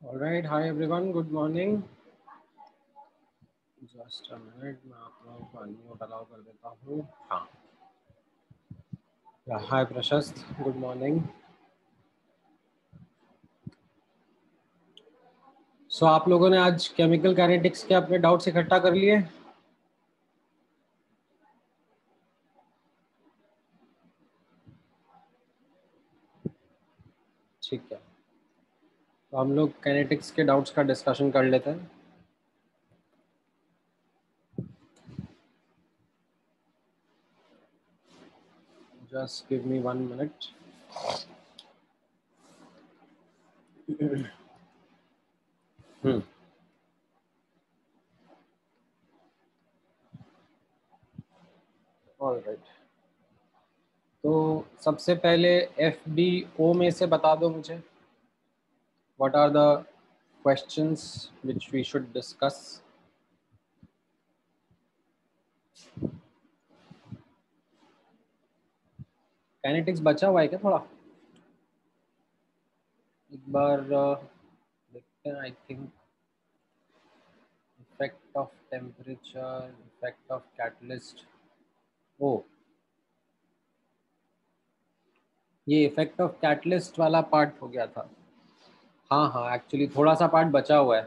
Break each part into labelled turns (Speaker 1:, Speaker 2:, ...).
Speaker 1: All right, hi everyone, good morning. Just a minute, मैं आप लोगों को अनम्यूट अलाउ कर देता हूँ. हाँ. Hi प्रशस्त, good morning. So आप लोगों ने आज केमिकल काइनेटिक्स के अपने डाउट्स इकट्ठा कर लिए? ठीक है, तो हम लोग काइनेटिक्स के डाउट्स का डिस्कशन कर लेते हैं. Just give me 1 minute. All right. तो सबसे पहले FBO में से बता दो मुझे. What are the questions which we should discuss? Kinetics बचा हुआ है क्या थोड़ा? एक बार देखते हैं. I think effect of temperature, effect of catalyst. Oh, ये इफेक्ट ऑफ कैटलिस्ट वाला पार्ट हो गया था. हाँ हाँ, एक्चुअली थोड़ा सा पार्ट बचा हुआ है.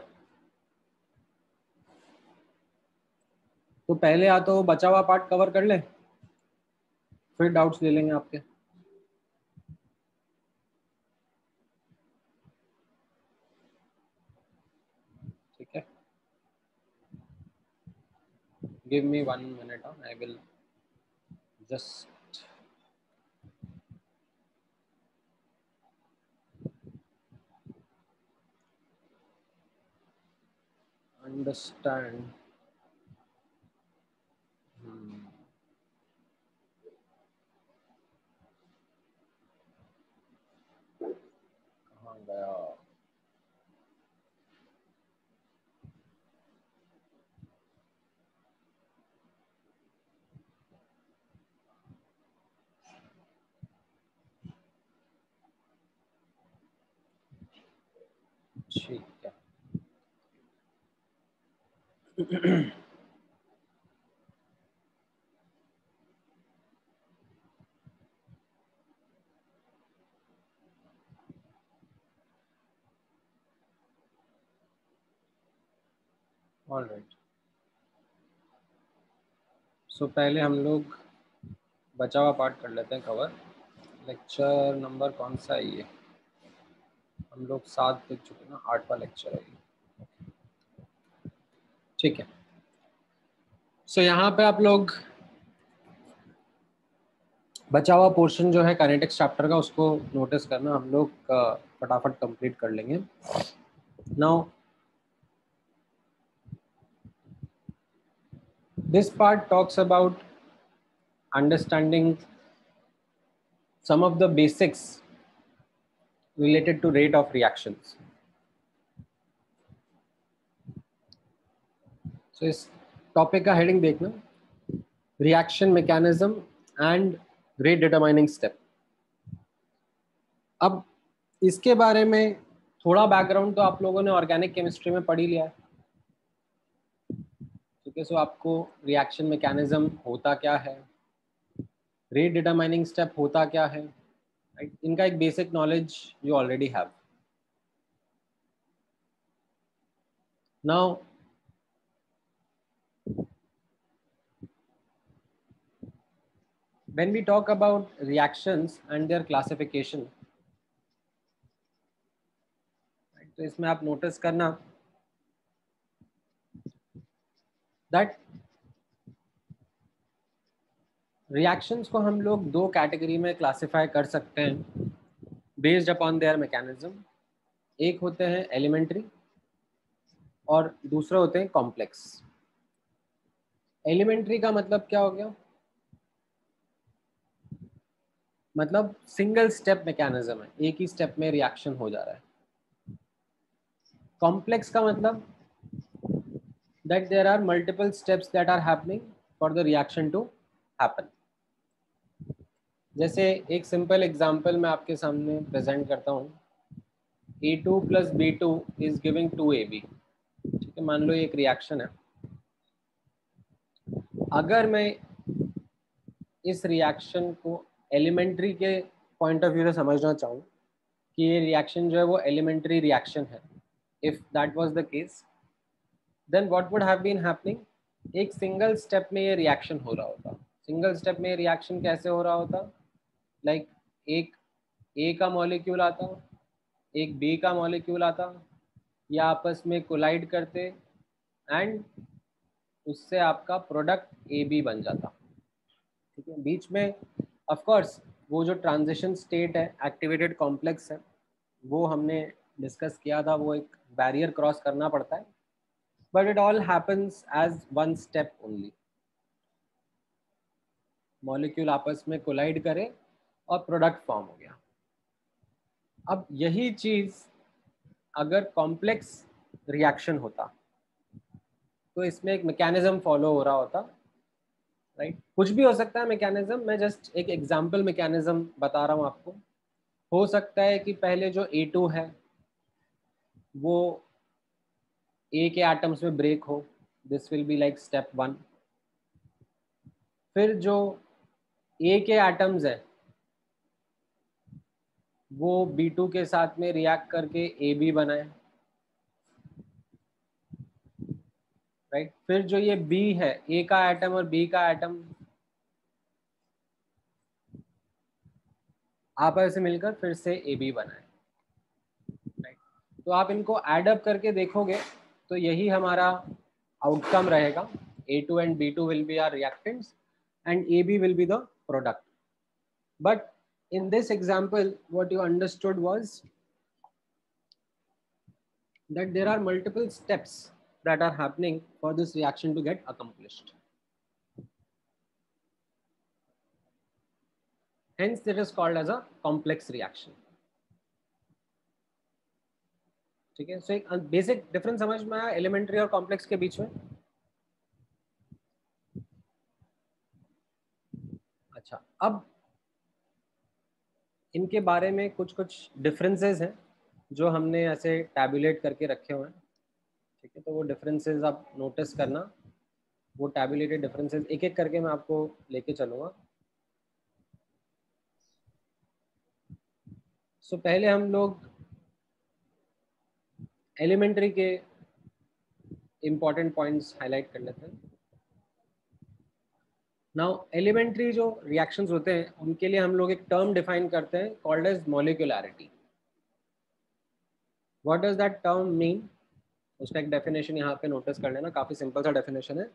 Speaker 1: तो पहले या तो बचा हुआ पार्ट कवर कर ले, फिर डाउट्स ले लेंगे आपके. ठीक है, give me 1 minute. I will just understand. कहाँ गया? ठीक है. All right. सो पहले हम लोग बचा हुआ पार्ट कर लेते हैं कवर. लेक्चर नंबर कौन सा है ये? हम लोग 7 देख चुके ना, 8वां लेक्चर है ये. ठीक है. सो यहाँ पे आप लोग बचा हुआ पोर्शन जो है काइनेटिक्स चैप्टर का, उसको नोटिस करना. हम लोग फटाफट कंप्लीट कर लेंगे. Now this part talks about understanding some of the basics related to rate of reactions. So इस टॉपिक का हेडिंग देखना, reaction mechanism and rate determining step. अब इसके बारे में थोड़ा बैकग्राउंड तो आप लोगों ने ऑर्गेनिक केमिस्ट्री में पढ़ ही लिया है. ठीक है. सो आपको रिएक्शन मैकेनिज्म होता क्या है, रेट डिटरमाइनिंग स्टेप होता क्या है, इनका एक basic knowledge you already have. Now when we talk about reactions and their classification, तो इसमें आप नोटिस करना दैट रिएक्शंस को हम लोग 2 कैटेगरी में क्लासिफाई कर सकते हैं बेस्ड अपॉन देयर मैकेनिज्म. एक होते हैं एलिमेंट्री और दूसरे होते हैं कॉम्प्लेक्स. एलिमेंट्री का मतलब क्या हो गया? मतलब सिंगल स्टेप मैकेनिज्म है, एक ही स्टेप में रिएक्शन हो जा रहा है. कॉम्प्लेक्स का मतलब that there are multiple steps that are happening for the reaction to happen. जैसे एक सिंपल एग्जांपल मैं आपके सामने प्रेजेंट करता हूँ. A2 plus B2 is giving 2AB। ठीक है, मान लो ये एक रिएक्शन है। अगर मैं इस रिएक्शन को एलिमेंट्री के पॉइंट ऑफ व्यू से समझना चाहूँ कि ये रिएक्शन जो है वो एलिमेंट्री रिएक्शन है, if that was the case, then what would have been happening, एक सिंगल स्टेप में ये रिएक्शन हो रहा होता। सिंगल स्टेप में ये रिएक्शन कैसे हो रहा होता, लाइक एक ए का मॉलिक्यूल आता, एक बी का मॉलिक्यूल आता, या आपस में कोलाइड करते एंड उससे आपका प्रोडक्ट ए बी बन जाता। ठीक है, बीच में ऑफ कोर्स वो जो ट्रांजिशन स्टेट है, एक्टिवेटेड कॉम्प्लेक्स है, वो हमने डिस्कस किया था, वो एक बैरियर क्रॉस करना पड़ता है, but it all happens as one step only. Molecule आपस में कोलाइड करे और प्रोडक्ट फॉर्म हो गया। अब यही चीज अगर कॉम्प्लेक्स रिएक्शन होता तो इसमें एक मैकेनिज्म फॉलो हो रहा होता, राइट? कुछ भी हो सकता है मैकेनिज्म, मैं जस्ट एक एग्जांपल मैकेनिज्म बता रहा हूँ आपको। हो सकता है कि पहले जो A2 है वो A के एटम्स में ब्रेक हो, this will be like step 1। फिर जो A के एटम्स है वो B2 के साथ में रिएक्ट करके AB बनाए, राइट? फिर जो ये B है, A का एटम और B का एटम आपस में मिलकर फिर से AB बनाए, राइट? तो आप इनको एड अप करके देखोगे तो यही हमारा आउटकम रहेगा। A2 and B2 will be our reactants and AB will be the product. But in this example, what you understood was that there are multiple steps that are happening for this reaction to get accomplished. Hence, it is called as a complex reaction. ठीक है, सो एक basic difference समझ में आया elementary और complex के बीच में? अच्छा, अब इनके बारे में कुछ कुछ डिफरेंसेस हैं जो हमने ऐसे टैबुलेट करके रखे हुए हैं। ठीक है, तो वो डिफरेंसेस आप नोटिस करना, वो टैबुलेटेड डिफरेंसेस एक एक करके मैं आपको लेके चलूँगा। सो पहले हम लोग एलिमेंट्री के इम्पॉर्टेंट पॉइंट्स हाईलाइट कर लेते हैं। नाउ एलिमेंट्री जो रिएक्शंस होते हैं उनके लिए हम लोग एक टर्म डिफाइन करते हैं called as molecularity. What does that term mean? उसका एक डेफिनेशन यहाँ पे नोटिस कर लेना, काफ़ी सिंपल सा डेफिनेशन है।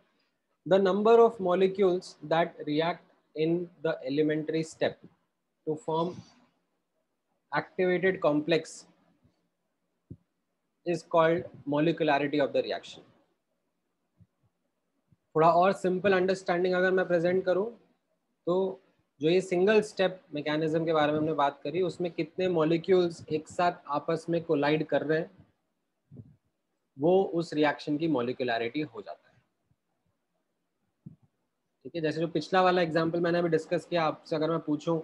Speaker 1: The number of molecules that react in the elementary step to form activated complex is called molecularity of the reaction. थोड़ा और सिंपल अंडरस्टैंडिंग अगर मैं प्रेजेंट करूं तो जो ये सिंगल स्टेप मैकेनिज्म के बारे में हमने बात करी, उसमें कितने मॉलिक्यूल्स एक साथ आपस में कोलाइड कर रहे हैं, वो उस रिएक्शन की मॉलिक्यूलैरिटी हो जाता है। ठीक है, जैसे जो पिछला वाला एग्जांपल मैंने अभी डिस्कस किया, आपसे अगर मैं पूछूं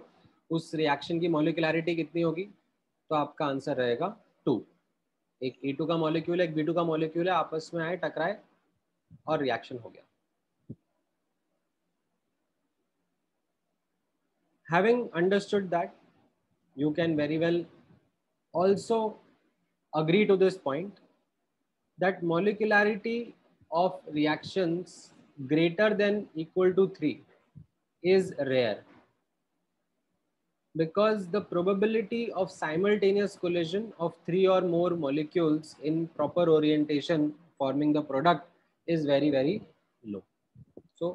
Speaker 1: उस रिएक्शन की मॉलिक्यूलैरिटी कितनी होगी, तो आपका आंसर रहेगा 2। एक A2 का मॉलिक्यूल है, एक B2 का मॉलिक्यूल है, आपस में आए, टकराए और रिएक्शन हो गया। Having understood that, you can very well also agree to this point that molecularity of reactions greater than equal to 3 is rare, because the probability of simultaneous collision of 3 or more molecules in proper orientation forming the product is very very low. So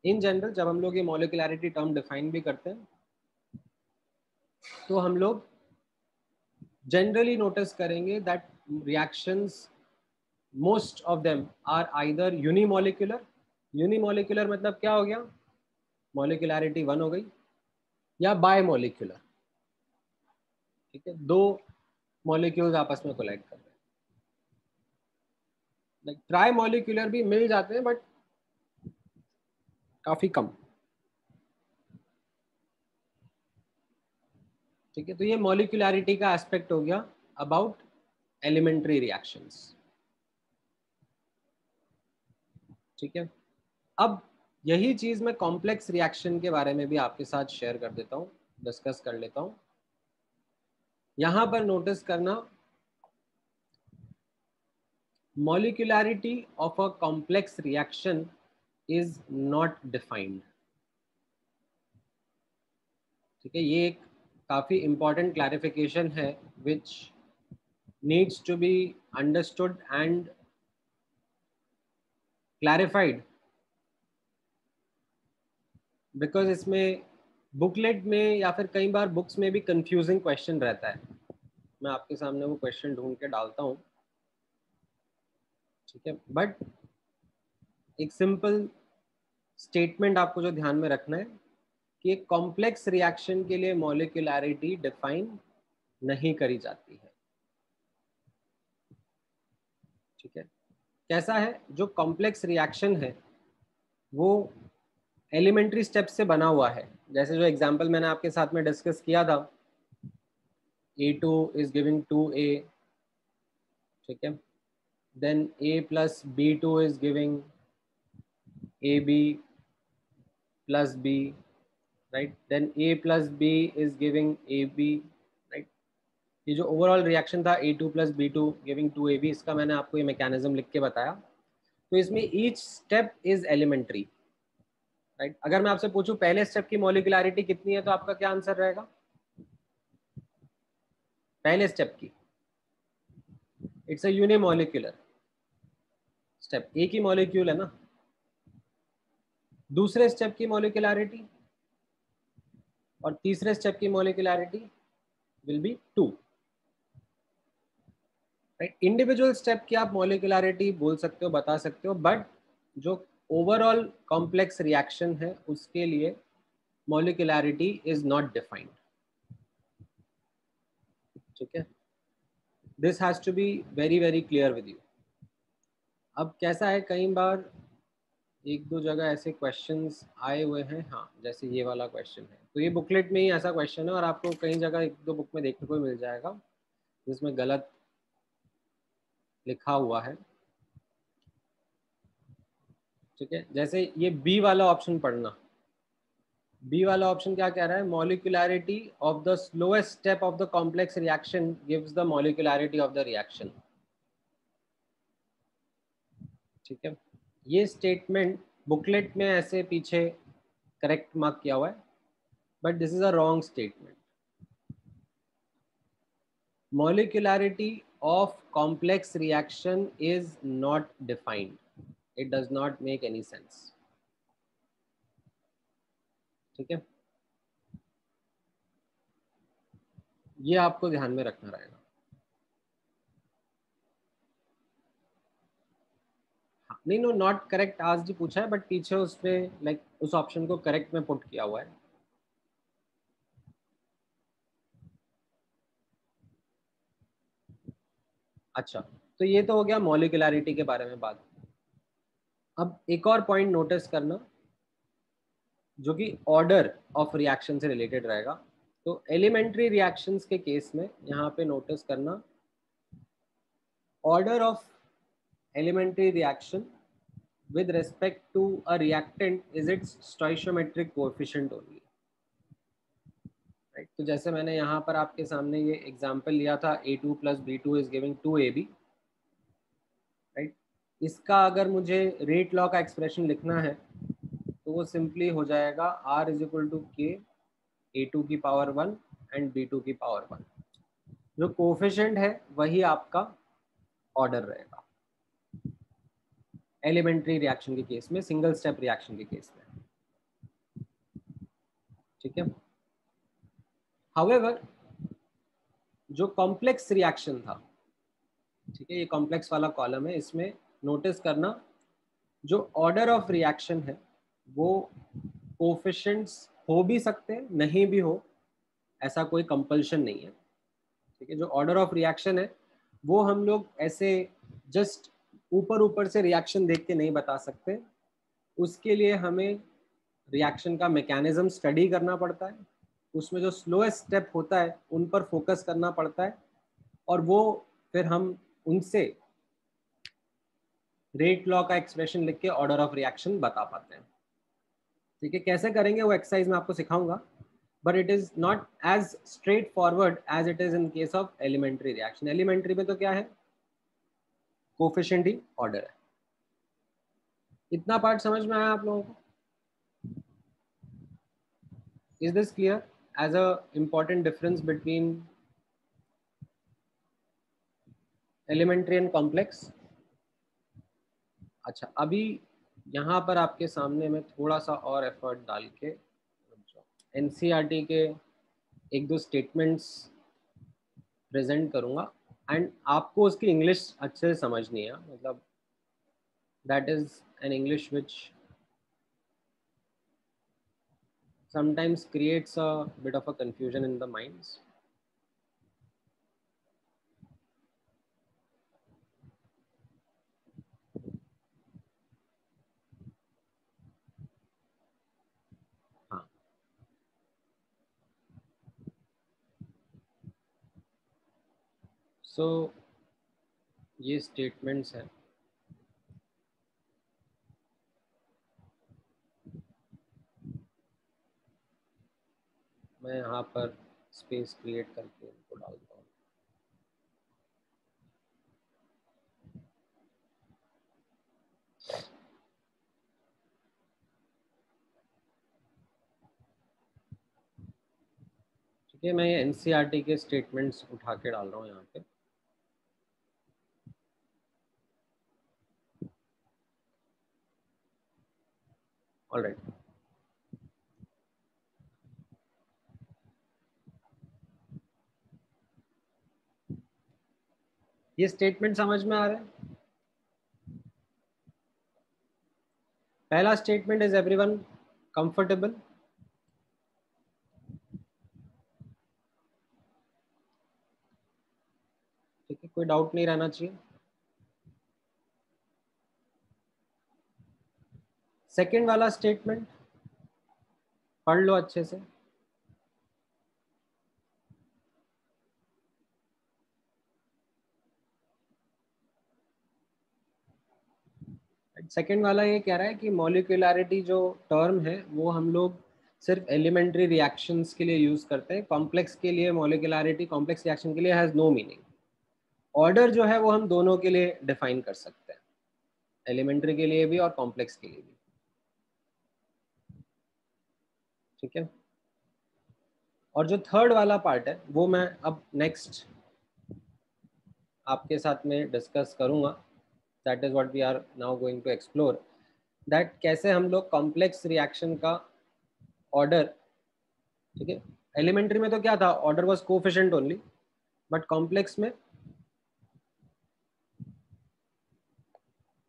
Speaker 1: in general जब हम लोग ये molecularity term define भी करते हैं तो हम लोग generally notice करेंगे that reactions most of them are either unimolecular. Unimolecular मतलब क्या हो गया, molecularity 1 हो गई, या बायमोलिकुलर। ठीक है, दो मॉलिक्यूल्स आपस में कोलाइड कर रहे हैं। लाइक ट्राई मॉलिक्यूलर भी मिल जाते हैं बट काफी कम। ठीक है, तो ये मॉलिक्यूलैरिटी का एस्पेक्ट हो गया अबाउट एलिमेंट्री रिएक्शंस। ठीक है, अब यही चीज मैं कॉम्प्लेक्स रिएक्शन के बारे में भी आपके साथ शेयर कर देता हूँ, डिस्कस कर लेता हूँ। यहां पर नोटिस करना, molecularity of a complex reaction is not defined. ठीक है, ये एक काफी इंपॉर्टेंट क्लैरिफिकेशन है which needs to be understood and clarified, because इसमें बुकलेट में या फिर कई बार बुक्स में भी कंफ्यूजिंग क्वेश्चन रहता है। मैं आपके सामने वो क्वेश्चन ढूंढ के डालता हूँ। ठीक है, बट एक सिंपल स्टेटमेंट आपको जो ध्यान में रखना है कि एक कॉम्प्लेक्स रिएक्शन के लिए मॉलिक्यूलैरिटी डिफाइन नहीं करी जाती है। ठीक है, कैसा है, जो कॉम्प्लेक्स रिएक्शन है वो एलिमेंट्री स्टेप से बना हुआ है। जैसे जो एग्जांपल मैंने आपके साथ में डिस्कस किया था, A2 is giving 2A, ठीक है, then A plus B2 is giving AB plus B, right, then A plus B is giving AB, right। ये जो ओवरऑल रिएक्शन था A2 plus B2 giving 2AB, इसका मैंने आपको ये मैकेनिज्म लिख के बताया। तो इसमें each step is elementary, right. अगर मैं आपसे पूछूं पहले स्टेप की मॉलिक्यूलैरिटी कितनी है, तो आपका क्या आंसर रहेगा? पहले स्टेप की इट्स अ यूनिमॉलिक्यूलर स्टेप, एक ही मॉलिक्यूल है ना। दूसरे स्टेप की मॉलिक्यूलैरिटी और तीसरे स्टेप की molecularity will be 2, right. Individual step की आप मॉलिक्यूलैरिटी बोल सकते हो, बता सकते हो, बट जो ओवरऑल कॉम्प्लेक्स रिएक्शन है उसके लिए मॉलिक्यूलैरिटी इज नॉट डिफाइंड। ठीक है, this has to be very very clear with you. अब कैसा है, कई बार एक दो जगह ऐसे क्वेश्चंस आए हुए हैं, हाँ, जैसे ये वाला क्वेश्चन है, तो ये बुकलेट में ही ऐसा क्वेश्चन है और आपको कई जगह एक दो बुक में देखने को मिल जाएगा जिसमें गलत लिखा हुआ है। ठीक है, जैसे ये बी वाला ऑप्शन पढ़ना, बी वाला ऑप्शन क्या कह रहा है, molecularity of the slowest step of the complex reaction gives the molecularity of the reaction. ठीक है, ये स्टेटमेंट बुकलेट में ऐसे पीछे करेक्ट मार्क किया हुआ है, but this is a wrong statement. Molecularity of complex reaction is not defined. It does not make any sense. ठीक है, ये आपको ध्यान में रखना रहेगा। हाँ, नहीं, नो, नॉट करेक्ट आज जी पूछा है, बट पीछे उसमें लाइक उस ऑप्शन को करेक्ट में पुट किया हुआ है। अच्छा, तो ये तो हो गया मॉलिक्यूलैरिटी के बारे में बात। अब एक और पॉइंट नोटिस करना जो कि ऑर्डर ऑफ रिएक्शन से रिलेटेड रहेगा। तो एलिमेंट्री रिएक्शंस के केस में यहाँ पे नोटिस करना, order of elementary reaction with respect to a reactant is its stoichiometric coefficient only, right। तो जैसे मैंने यहाँ पर आपके सामने ये एग्जांपल लिया था, A2 plus B2 is giving 2AB, right. इसका अगर मुझे रेट लॉ का एक्सप्रेशन लिखना है तो वो सिंपली हो जाएगा R इज इक्वल टू के A2 की पावर 1 एंड B2 की पावर 1। जो कोफिशिएंट है वही आपका ऑर्डर रहेगा एलिमेंट्री रिएक्शन के केस में, सिंगल स्टेप रिएक्शन के केस में। ठीक है, हाउएवर जो कॉम्प्लेक्स रिएक्शन था, ठीक है, ये कॉम्प्लेक्स वाला कॉलम है, इसमें नोटिस करना जो ऑर्डर ऑफ रिएक्शन है वो कोफिशिएंट्स हो भी सकते हैं, नहीं भी हो, ऐसा कोई कंपल्शन नहीं है। ठीक है, जो ऑर्डर ऑफ रिएक्शन है वो हम लोग ऐसे जस्ट ऊपर ऊपर से रिएक्शन देख के नहीं बता सकते, उसके लिए हमें रिएक्शन का मैकेनिज्म स्टडी करना पड़ता है, उसमें जो स्लोएस्ट स्टेप होता है उन पर फोकस करना पड़ता है, और वो फिर हम उनसे रेट लॉ का एक्सप्रेशन लिख के ऑर्डर ऑफ रिएक्शन बता पाते हैं। ठीक है, कैसे करेंगे वो एक्सरसाइज में आपको सिखाऊंगा, but it is not as straightforward as it is in case of elementary reaction. Elementary में तो क्या है, कोफिशिएंट ही ऑर्डर है। इतना पार्ट समझ में आया आप लोगों को? Is this clear as a important difference between elementary and complex? अच्छा, अभी यहाँ पर आपके सामने मैं थोड़ा सा और एफर्ट डाल के एनसीईआरटी के एक दो स्टेटमेंट्स प्रेजेंट करूँगा एंड आपको उसकी इंग्लिश अच्छे से समझनी है, मतलब that is an English which sometimes creates a bit of a confusion in the minds. हाँ, सो ये स्टेटमेंट्स हैं। मैं यहाँ पर स्पेस क्रिएट करके इनको डालता हूँ। ठीक है, मैं ये एनसीईआरटी के स्टेटमेंट्स उठा के डाल रहा हूँ यहाँ पे। ऑलराइट, ये स्टेटमेंट समझ में आ रहा है? पहला स्टेटमेंट, इज एवरीवन कंफर्टेबल? ठीक है, कोई डाउट नहीं रहना चाहिए। सेकंड वाला स्टेटमेंट पढ़ लो अच्छे से। सेकेंड वाला ये कह रहा है कि मॉलिक्यूलैरिटी जो टर्म है वो हम लोग सिर्फ एलिमेंट्री रिएक्शंस के लिए यूज करते हैं। कॉम्प्लेक्स के लिए मॉलिक्यूलैरिटी कॉम्प्लेक्स रिएक्शन के लिए हैज नो मीनिंग। ऑर्डर जो है वो हम दोनों के लिए डिफाइन कर सकते हैं, एलिमेंट्री के लिए भी और कॉम्प्लेक्स के लिए भी। ठीक है, और जो थर्ड वाला पार्ट है वो मैं अब नेक्स्ट आपके साथ में डिस्कस करूंगा। That is what we are now going to explore, that कैसे हम लोग कॉम्प्लेक्स रिएक्शन का ऑर्डर, ठीक है, एलिमेंट्री में तो क्या था, order was coefficient only, but complex में,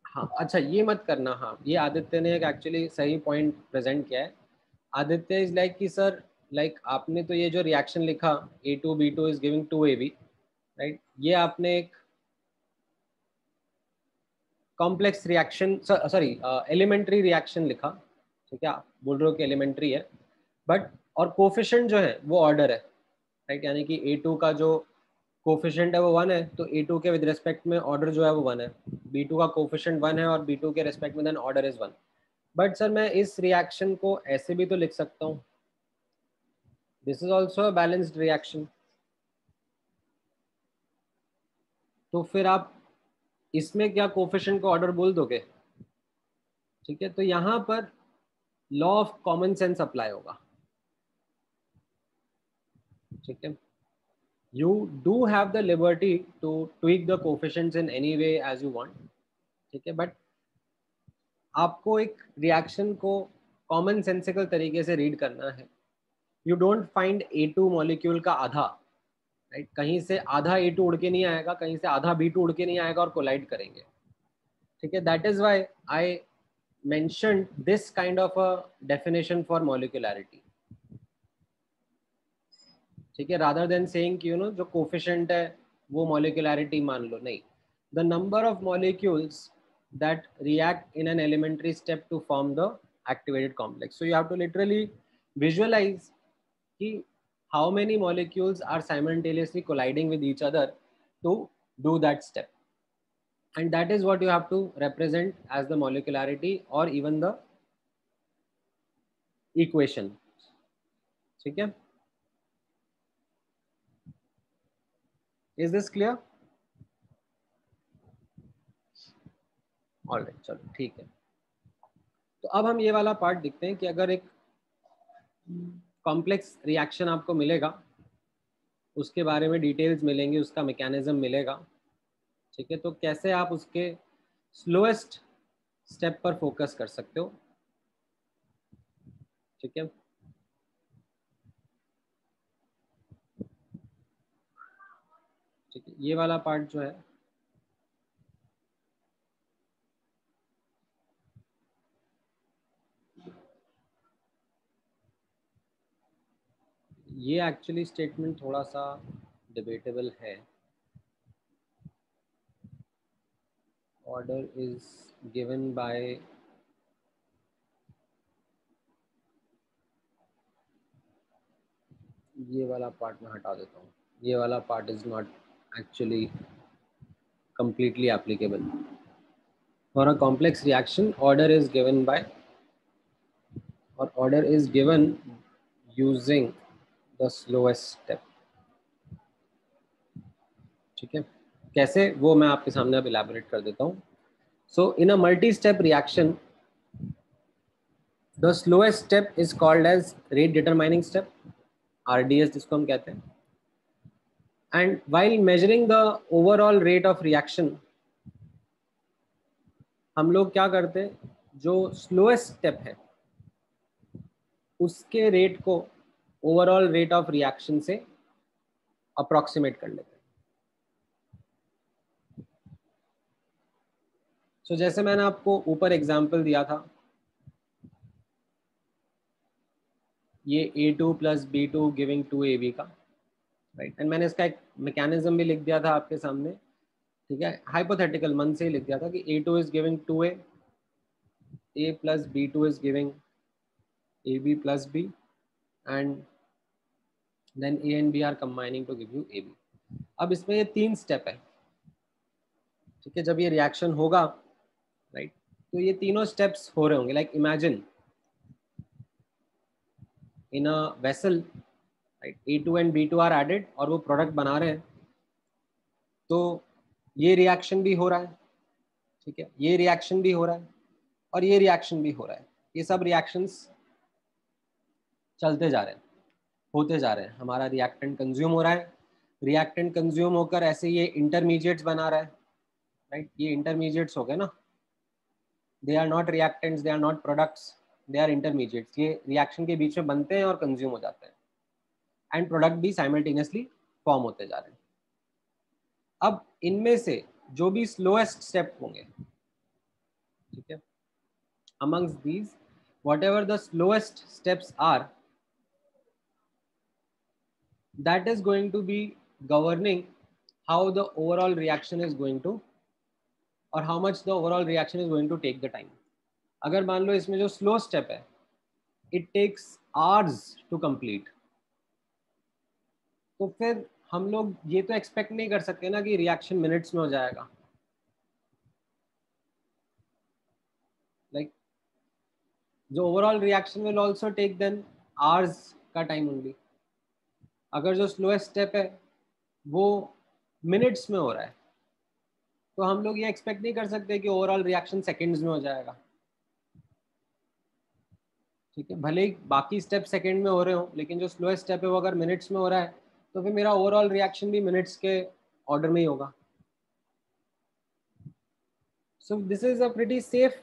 Speaker 1: हाँ अच्छा ये मत करना, हाँ ये आदित्य ने एक एक्चुअली सही पॉइंट प्रेजेंट किया है। आदित्य इज लाइक कि सर, लाइक आपने तो ये जो रिएक्शन लिखा A2B2 is giving 2AB, right, ये आपने एक complex reaction, sorry elementary reaction लिखा। ठीक है, आप बोल रहे हो कि एलिमेंट्री है, बट और कोफिशिएंट जो है वो ऑर्डर है, राइट, यानी कि A2 का जो कोफिशिएंट है वो 1 है, तो A2 के विद रिस्पेक्ट में ऑर्डर जो है वो 1 है। B2 का कोफिशिएंट 1 है और B2 के रिस्पेक्ट में then order is 1। But sir मैं इस रिएक्शन को ऐसे भी तो लिख सकता हूँ, this is also a balanced reaction. तो फिर आप इसमें क्या कोफिशिएंट को ऑर्डर बोल दोगे? ठीक है, तो यहाँ पर law of common sense apply होगा। ठीक है, you do have the liberty to tweak the coefficients in any way as you want, ठीक है, बट आपको एक रिएक्शन को कॉमन सेंसिकल तरीके से रीड करना है। You don't find A2 molecule का आधा, राइट, कहीं से आधा A2 उड़ के नहीं आएगा, कहीं से आधा B2 उड़ के नहीं आएगा और कोलाइड करेंगे। ठीक है, that is why I mentioned this kind of a definition for molecularity। ठीक है, rather than saying कि जो कोफिशिएंट है वो मॉलिक्यूलैरिटी मान लो, नहीं, the number of molecules that react in an elementary step to form the activated complex. So you have to literally visualize कि how many molecules are simultaneously colliding with each other to do that step, and that is what you have to represent as the molecularity or even the equation. ठीक है, is this clear? Alright, चलो ठीक है। तो अब हम ये वाला पार्ट देखते हैं कि अगर एक कॉम्प्लेक्स रिएक्शन आपको मिलेगा, उसके बारे में डिटेल्स मिलेंगी, उसका मैकेनिज्म मिलेगा, ठीक है, तो कैसे आप उसके स्लोएस्ट स्टेप पर फोकस कर सकते हो। ठीक है, ठीक है, ये वाला पार्ट जो है ये एक्चुअली स्टेटमेंट थोड़ा सा डिबेटेबल है। ऑर्डर इज गिवन बाय ये वाला पार्ट मैं हटा देता हूँ, ये वाला part is not actually completely applicable. For a complex reaction, order is given by, or order is given using the slowest step. ठीक है, कैसे वो मैं आपके सामने अब इलैबोरेट कर देता हूँ। So in a multi-step reaction, the slowest step is called as rate determining step, RDS जिसको हम कहते हैं। And while measuring the overall rate of reaction, हम लोग क्या करते हैं, जो स्लोएस्ट स्टेप है उसके रेट को ओवरऑल रेट ऑफ रिएक्शन से अप्रोक्सीमेट कर लेते हैं। सो जैसे मैंने आपको ऊपर एग्जांपल दिया था, ये A2 plus B2 giving 2AB का, राइट, एंड मैंने इसका एक मैकेनिज्म भी लिख दिया था आपके सामने। ठीक है, हाइपोथेटिकल मन से ही लिख दिया था कि A2 is giving 2A, A plus B2 is giving AB plus B, and then A एंड B are combining to give you AB। अब इसमें ये 3 स्टेप है। ठीक है, जब ये रिएक्शन होगा, राइट, तो ये तीनों स्टेप्स हो रहे होंगे। Like imagine in a vessel, right, A2 and B2 are added और वो प्रोडक्ट बना रहे हैं, तो ये रिएक्शन भी हो रहा है। ठीक है, ये रिएक्शन भी हो रहा है और ये रिएक्शन भी हो रहा है। ये सब रिएक्शंस चलते जा रहे हैं, होते जा रहे हैं। हमारा रिएक्टेंट कंज्यूम हो रहा है, रिएक्टेंट कंज्यूम होकर ऐसे ये इंटरमीडिएट्स बना रहा है, राइट, ये इंटरमीडिएट्स हो गए ना, they are not reactants, they are not products, they are intermediates. ये रिएक्शन के बीच में बनते हैं और कंज्यूम हो जाते हैं, एंड प्रोडक्ट भी साइमल्टेनियसली फॉर्म होते जा रहे हैं। अब इनमें से जो भी स्लोएस्ट स्टेप होंगे, ठीक है, amongst these whatever the slowest steps are, that is going to be governing how the overall reaction is going to, or how much the overall reaction is going to take the time. अगर मान लो इसमें जो slow step है, it takes hours to complete, तो फिर हम लोग ये तो एक्सपेक्ट नहीं कर सकते ना कि रिएक्शन मिनट्स में हो जाएगा। लाइक जो overall reaction will also take then hours का टाइम ओनली। अगर जो स्लोएस्ट स्टेप है वो मिनट्स में हो रहा है, तो हम लोग ये एक्सपेक्ट नहीं कर सकते कि ओवरऑल रिएक्शन सेकंड्स में हो जाएगा। ठीक है, भले ही बाकी स्टेप सेकंड में हो रहे हो, लेकिन जो स्लोएस्ट स्टेप है वो अगर मिनट्स में हो रहा है, तो फिर मेरा ओवरऑल रिएक्शन भी मिनट्स के ऑर्डर में ही होगा। So this is a pretty safe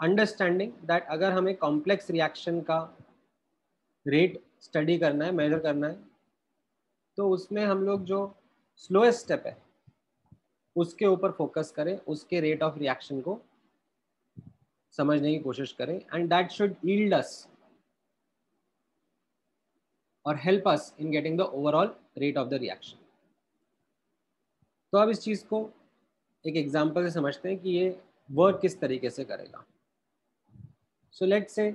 Speaker 1: understanding that अगर हमें कॉम्प्लेक्स रिएक्शन का रेट स्टडी करना है, मेजर करना है, तो उसमें हम लोग जो स्लोएस्ट स्टेप है उसके ऊपर फोकस करें, उसके रेट ऑफ रिएक्शन को समझने की कोशिश करें, एंड दैट शुड यील्ड अस और help us in getting the overall rate of the reaction. तो अब इस चीज को एक एग्जांपल से समझते हैं कि ये वर्क किस तरीके से करेगा। सो लेट्स से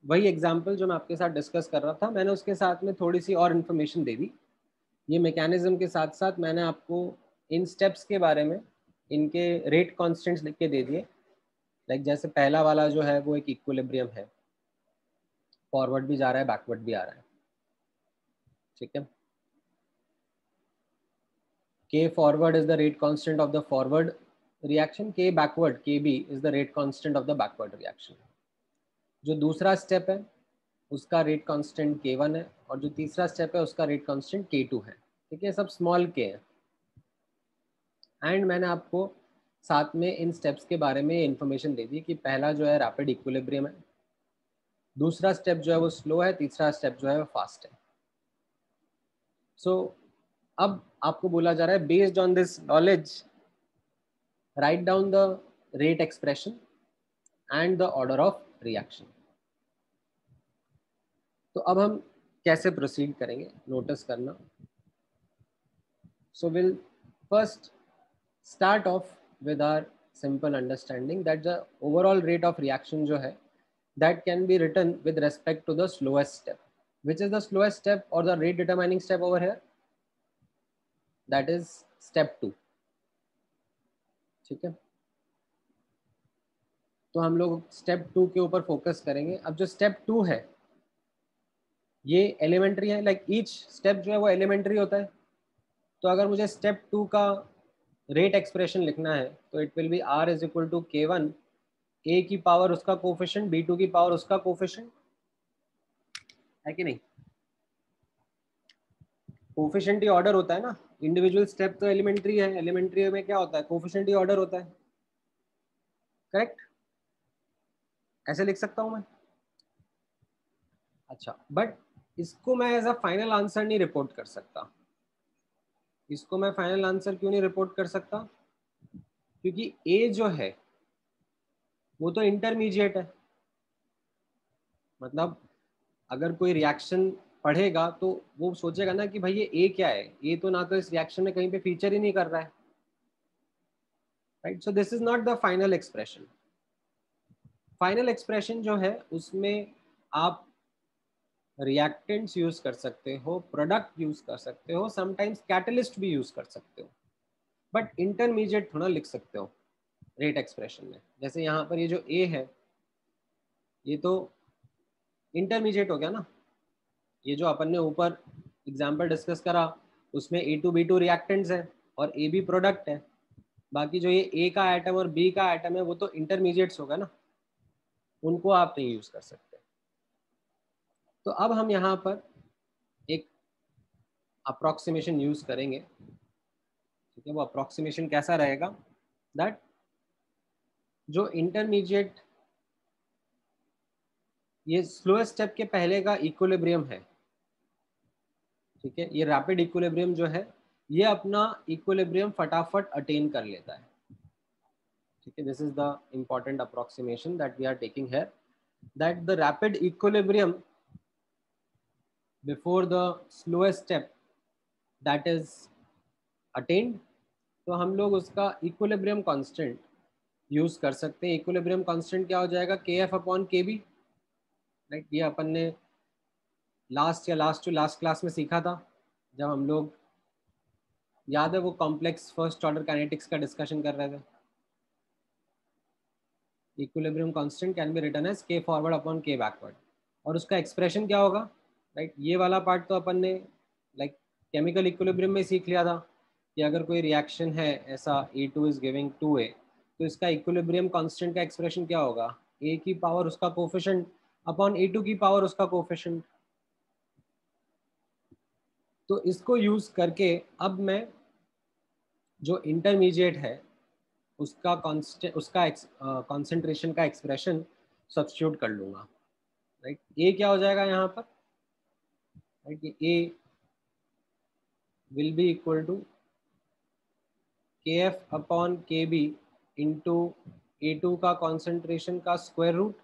Speaker 1: वही एग्जाम्पल जो मैं आपके साथ डिस्कस कर रहा था, मैंने उसके साथ में थोड़ी सी और इन्फॉर्मेशन दे दी। ये मैकेनिज्म के साथ साथ मैंने आपको इन स्टेप्स के बारे में इनके रेट कॉन्स्टेंट्स लिख के दे दिए। लाइक जैसे पहला वाला जो है वो एक इक्विलिब्रियम है, फॉरवर्ड भी जा रहा है बैकवर्ड भी आ रहा है, ठीक है। K forward is the rate constant of the forward reaction, K backward KB is the rate constant of the backward reaction। जो दूसरा स्टेप है उसका रेट कांस्टेंट K1 है और जो तीसरा स्टेप है उसका रेट कांस्टेंट K2 है, ठीक है। सब स्मॉल k है। एंड मैंने आपको साथ में इन स्टेप्स के बारे में इंफॉर्मेशन दे दी कि पहला जो है रैपिड इक्विलिब्रियम है, दूसरा स्टेप जो है वो स्लो है, तीसरा स्टेप जो है वो फास्ट है। सो अब आपको बोला जा रहा है based on this knowledge write down the rate expression and the order of reaction. तो अब हम कैसे प्रोसीड करेंगे नोटिस करना। So will first start off with our simple understanding that the overall rate of reaction जो है that can be written with respect to the slowest step. Which is the slowest step or the rate determining step over here? That is step 2, ठीक है। तो हम लोग step 2 के ऊपर focus करेंगे। अब जो step 2 है ये एलिमेंट्री है, लाइक ईच स्टेप जो है वो एलिमेंट्री होता है। तो अगर मुझे step 2 का रेट एक्सप्रेशन लिखना है तो it will be R is equal to K1 A की पावर उसका कोफिशिएंट B2 की पावर उसका कोफिशिएंट, है कि नहीं। कोफिशिएंट ही ऑर्डर होता है ना, इंडिविजुअल स्टेप तो एलिमेंट्री है, एलिमेंट्री में क्या होता है कोफिशिएंट ही ऑर्डर होता है, करेक्ट। ऐसे लिख सकता हूं मैं। अच्छा, बट इसको मैं एज अ फाइनल आंसर नहीं रिपोर्ट कर सकता। इसको मैं फाइनल आंसर क्यों नहीं रिपोर्ट कर सकता? क्योंकि ए जो है वो तो इंटरमीडिएट है। मतलब अगर कोई रिएक्शन पढ़ेगा तो वो सोचेगा ना कि भाई ये ए क्या है, ए तो ना तो इस रिएक्शन में कहीं पे फीचर ही नहीं कर रहा है, right. So this is not the final expression. Final expression जो है उसमें आप रिएक्टेंट्स यूज कर सकते हो, प्रोडक्ट यूज कर सकते हो, समटाइम्स कैटलिस्ट भी यूज कर सकते हो, बट इंटरमीडिएट थोड़ा लिख सकते हो रेट एक्सप्रेशन में। जैसे यहाँ पर ये जो ए है ये तो इंटरमीडिएट हो गया ना। ये जो अपन ने ऊपर एग्जाम्पल डिस्कस करा उसमें A2B2 रिएक्टेंट्स है और ए बी प्रोडक्ट है। बाकी जो ये ए का एटम और बी का एटम है वो तो इंटरमीडिएट्स होगा ना, उनको आप नहीं यूज कर सकते। तो अब हम यहाँ पर एक अप्रोक्सीमेशन यूज करेंगे, ठीक है। वो अप्रोक्सीमेशन कैसा रहेगा, दैट जो इंटरमीडिएट ये स्लोएस्ट स्टेप के पहले का इक्विलिब्रियम है, ठीक है। ये रैपिड इक्विलिब्रियम जो है ये अपना इक्विलिब्रियम फटाफट अटेन कर लेता है, ठीक है। This is the important approximation that we are taking here, that the rapid equilibrium before the slowest step that is attained. तो हम लोग उसका इक्विलिब्रियम कांस्टेंट यूज कर सकते हैं। इक्विलिब्रियम कांस्टेंट क्या हो जाएगा, के F upon K B, right. ये अपन ने लास्ट या लास्ट टू लास्ट क्लास में सीखा था जब हम लोग, याद है वो कॉम्प्लेक्स फर्स्ट ऑर्डर काइनेटिक्स का डिस्कशन कर रहे थे। Equilibrium constant can be written as K forward upon K backward, और उसका एक्सप्रेशन क्या होगा, राइट। ये वाला पार्ट तो अपन ने लाइक केमिकल इक्विलिब्रियम में सीख लिया था कि अगर कोई रिएक्शन है ऐसा A2 इज गिविंग 2A तो इसका इक्विलिब्रियम कांस्टेंट का एक्सप्रेशन क्या होगा, A की पावर उसका कोफिशिएंट अपॉन A2 की पावर उसका कोफिशिएंट। तो इसको यूज करके अब मैं जो इंटरमीडिएट है उसका कांस्टेंट उसका कॉन्सेंट्रेशन का एक्सप्रेशन सब्स्टिट्यूट कर लूंगा, राइट। ए क्या हो जाएगा यहाँ पर, right. A will be equal to K F upon K B into A2 का कॉन्सेंट्रेशन का स्क्वायर रूट,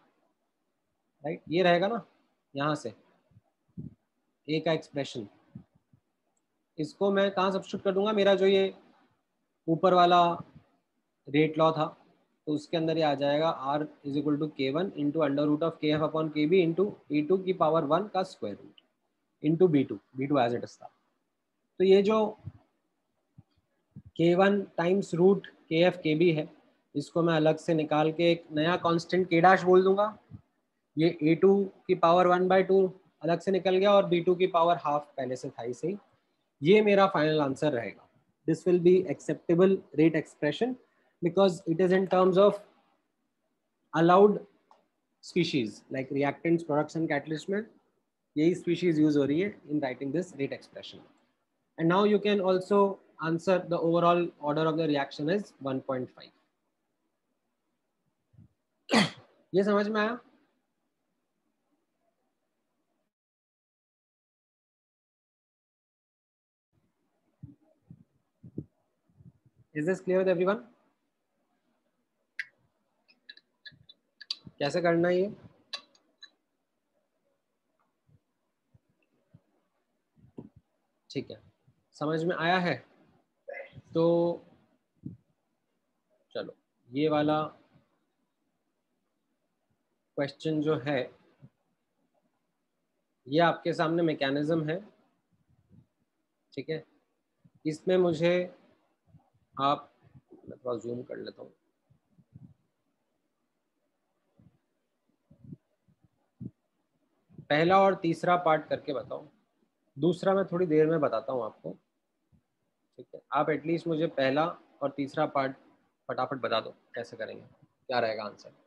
Speaker 1: राइट। ये रहेगा ना यहाँ से ए का एक्सप्रेशन। इसको मैं कहाँ सब्स्टिट्यूट कर दूंगा, मेरा जो ये ऊपर वाला रेट लॉ था तो उसके अंदर ये आ जाएगा R is equal to K1 into under root of KF upon KB into E2 की पावर 1 का square root into B2 as it is था। तो ये जो K1 times root KF KB है, इसको मैं अलग से निकाल के एक नया कांस्टेंट K डैश बोल दूंगा। ये A2 की पावर 1/2 अलग से निकल गया और B2 की पावर हाफ पहले से था ही सही। ये मेरा फाइनल आंसर रहेगा। This will be acceptable rate expression because it is in terms of allowed species like reactants, products and catalyst में यही स्पीशीज यूज हो रही है in writing this rate expression. And now you can also answer the overall order of the reaction is 1.5। ये समझ में आया? Is this clear with everyone? कैसे करना है ये? ठीक है, समझ में आया है? तो चलो, ये वाला क्वेश्चन जो है ये आपके सामने मैकेनिज्म है, ठीक है। इसमें मुझे आप, मैं थोड़ा जूम कर लेता हूँ। पहला और तीसरा पार्ट करके बताओ, दूसरा मैं थोड़ी देर में बताता हूँ आपको, ठीक है। आप एटलीस्ट मुझे पहला और तीसरा पार्ट फटाफट बता दो कैसे करेंगे, क्या रहेगा आंसर।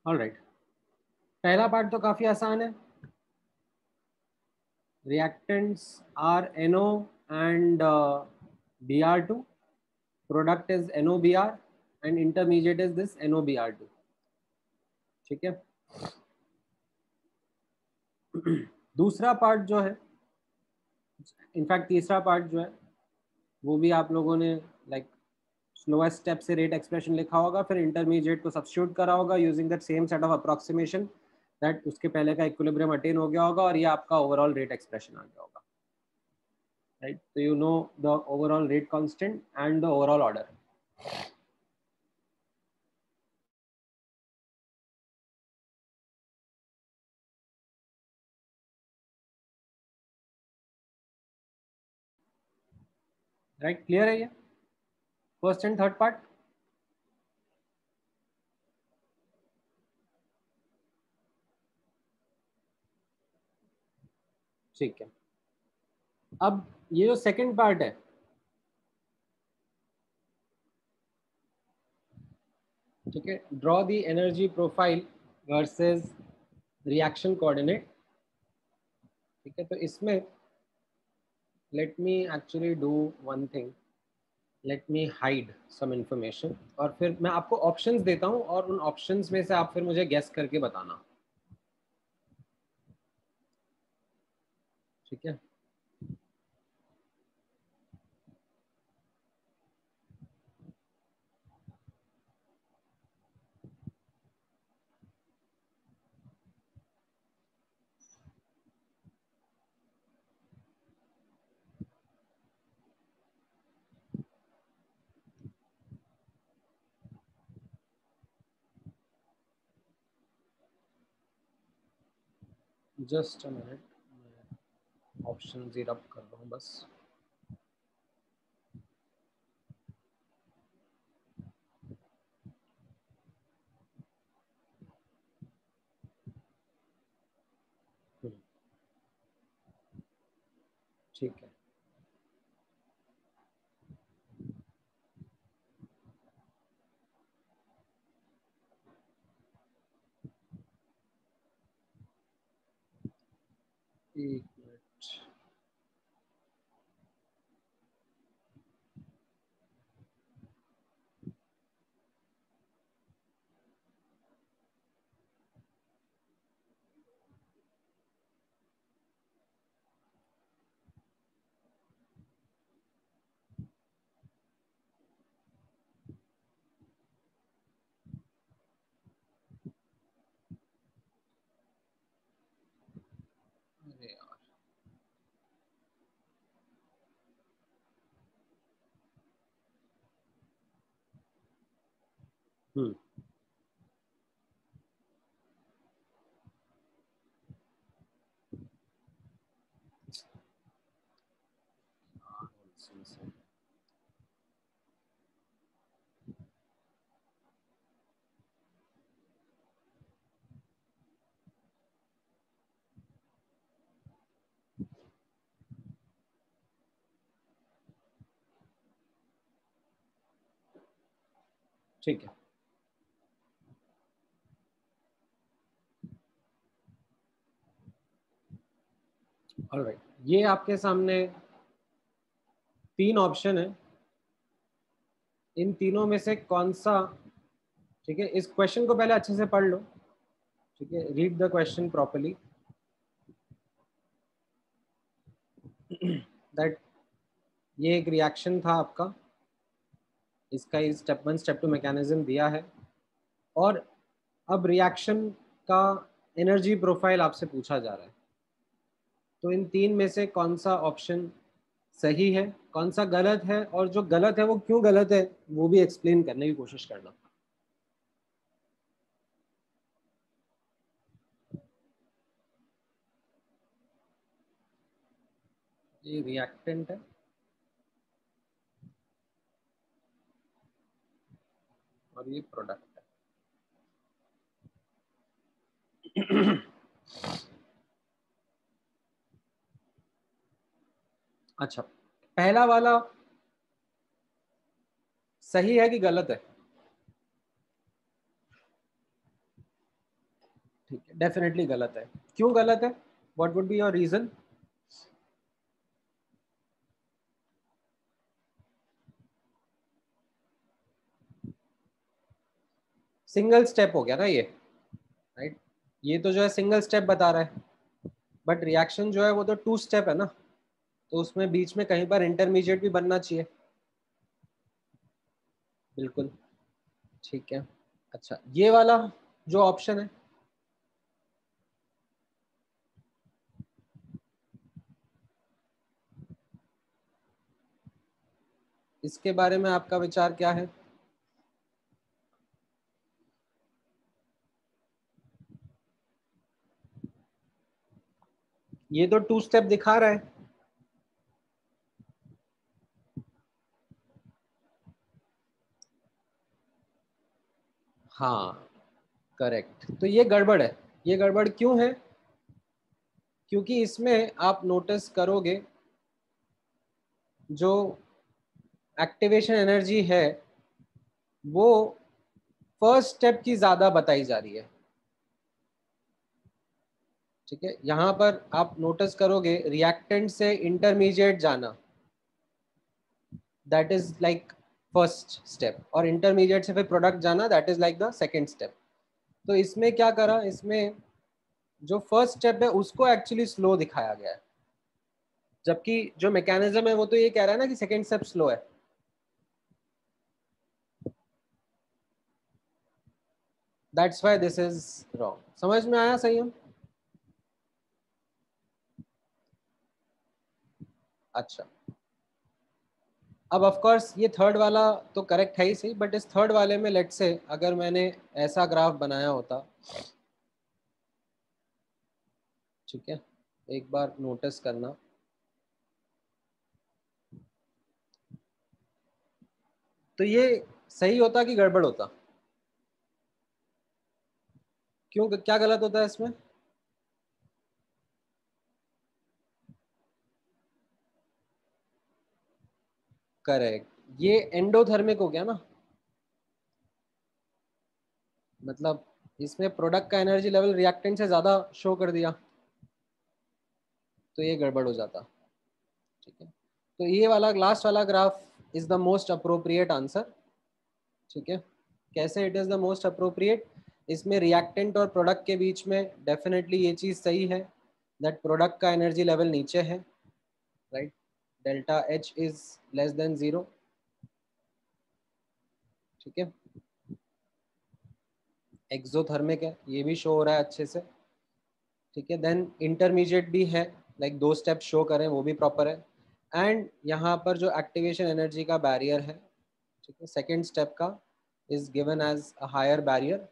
Speaker 1: ऑलराइट, पहला पार्ट तो काफी आसान है. Reactants are NO and Br2. Product is NOBr and intermediate is this NOBr2. ठीक है. दूसरा पार्ट जो है, इनफैक्ट तीसरा पार्ट जो है, वो भी आप लोगों ने लाइक स्लोएस्ट स्टेप से रेट एक्सप्रेशन लिखा होगा, फिर इंटरमीडिएट को सब्स्टिट्यूट करा होगा using that same set of approximation, that उसके पहले का इक्विलिब्रियम अटेन हो गया होगा और ये आपका ओवरऑल रेट एक्सप्रेशन आ गया होगा. राइट, तो you know the overall rate constant and the overall order. Right, clear है ये फर्स्ट एंड थर्ड पार्ट. ठीक है. अब ये जो सेकंड पार्ट है, ठीक है, draw the energy profile versus reaction coordinate. ठीक है, तो इसमें let me actually do one thing, let me hide some information और फिर मैं आपको ऑप्शंस देता हूं और उन ऑप्शंस में से आप फिर मुझे गेस करके बताना. ठीक है. जस्ट अ मिनट, ऑप्शन ही रब कर रहा हूँ बस. ठीक है. एक मिनट. अरे यार. हम्म. ठीक है. ऑलराइट, ये आपके सामने तीन ऑप्शन है. इन तीनों में से कौन सा, ठीक है, इस क्वेश्चन को पहले अच्छे से पढ़ लो. ठीक है, read the question properly. That ये एक रिएक्शन था आपका, इसका step one step to mechanism दिया है और अब रिएक्शन का एनर्जी प्रोफाइल आपसे पूछा जा रहा है. तो इन तीन में से कौन सा ऑप्शन सही है, कौन सा गलत है, और जो गलत है वो क्यों गलत है वो भी एक्सप्लेन करने की कोशिश करना. ये रिएक्टेंट है और ये प्रोडक्ट है. अच्छा, पहला वाला सही है कि गलत है? ठीक है, डेफिनेटली गलत है। क्यों गलत है? What would be your reason? Single step हो गया ना ये, राइट? ये तो जो है सिंगल स्टेप बता रहा है, बट रिएक्शन जो है वो तो टू स्टेप है ना, तो उसमें बीच में कहीं पर इंटरमीडिएट भी बनना चाहिए। बिल्कुल, ठीक है। अच्छा, ये वाला जो ऑप्शन है, इसके बारे में आपका विचार क्या है? ये तो टू स्टेप दिखा रहा है। हाँ, करेक्ट। तो ये गड़बड़ है। ये गड़बड़ क्यों है? क्योंकि इसमें आप नोटिस करोगे जो एक्टिवेशन एनर्जी है वो फर्स्ट स्टेप की ज्यादा बताई जा रही है। ठीक है, यहां पर आप नोटिस करोगे रिएक्टेंट से इंटरमीडिएट जाना, that is like first step, और इंटरमीडिएट से फिर प्रोडक्ट जाना, that is like the second step. तो इसमें क्या करा, इसमें जो फर्स्ट स्टेप है उसको एक्चुअली स्लो दिखाया गया है, जबकि जो मैकेनिज्म है वो तो ये कह रहा है ना कि सेकेंड स्टेप स्लो है। That's why this is wrong. समझ में आया सही हम? अच्छा, अब ऑफ कोर्स ये थर्ड वाला तो करेक्ट है ही सही, बट इस थर्ड वाले में लेट से अगर मैंने ऐसा ग्राफ बनाया होता, ठीक है, एक बार नोटिस करना, तो ये सही होता कि गड़बड़ होता? क्यों, क्या गलत होता है इसमें? करेक्ट, ये एंडोथर्मिक हो गया ना, मतलब इसमें प्रोडक्ट का एनर्जी लेवल रिएक्टेंट से ज्यादा शो कर दिया, तो ये गड़बड़ हो जाता। ठीक है, तो ये वाला लास्ट वाला graph is the most appropriate answer. ठीक है, कैसे it is the most appropriate? इसमें रिएक्टेंट और प्रोडक्ट के बीच में डेफिनेटली ये चीज सही है, दैट प्रोडक्ट का एनर्जी लेवल नीचे है, right? Delta H is less than 0। ठीक है, एक्सोथर्मिक है, ये भी शो हो रहा है अच्छे से। ठीक है, देन इंटरमीडिएट भी है, लाइक दो स्टेप शो करें वो भी प्रॉपर है। एंड यहाँ पर जो एक्टिवेशन एनर्जी का बैरियर है, ठीक है, सेकेंड स्टेप का is given as a higher barrier,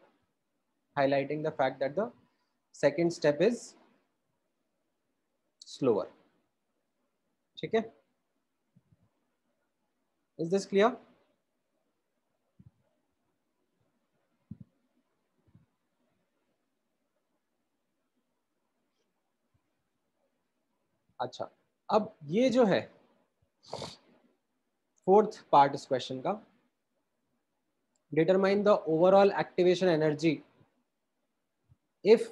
Speaker 1: highlighting the fact that the second step is slower. ठीक है, is this clear? अच्छा, अब ये जो है फोर्थ पार्ट इस क्वेश्चन का, determine the overall activation energy if,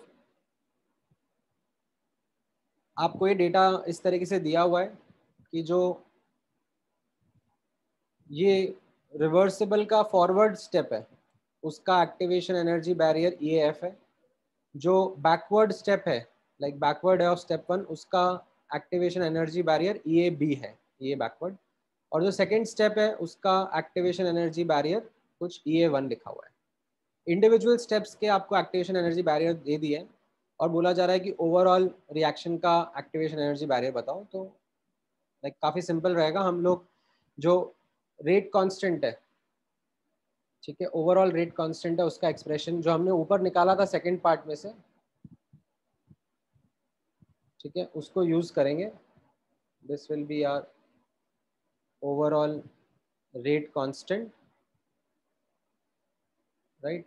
Speaker 1: आपको ये डेटा इस तरीके से दिया हुआ है कि जो ये रिवर्सिबल का फॉरवर्ड स्टेप है उसका activation energy barrier E F है, जो बैकवर्ड स्टेप है, लाइक बैकवर्ड है ऑफ स्टेप 1, उसका activation energy barrier E A B है, ये बैकवर्ड। और जो सेकेंड स्टेप है उसका एक्टिवेशन एनर्जी बैरियर कुछ ई ए 1 लिखा हुआ है। इंडिविजुअल स्टेप्स के आपको एक्टिवेशन एनर्जी बैरियर दे दिए हैं और बोला जा रहा है कि ओवरऑल रिएक्शन का एक्टिवेशन एनर्जी बैरियर बताओ। तो लाइक काफ़ी सिंपल रहेगा, हम लोग जो रेट कांस्टेंट है, ठीक है, ओवरऑल रेट कांस्टेंट है, उसका एक्सप्रेशन जो हमने ऊपर निकाला था सेकेंड पार्ट में से, ठीक है, उसको यूज करेंगे। This will be our overall rate constant, right?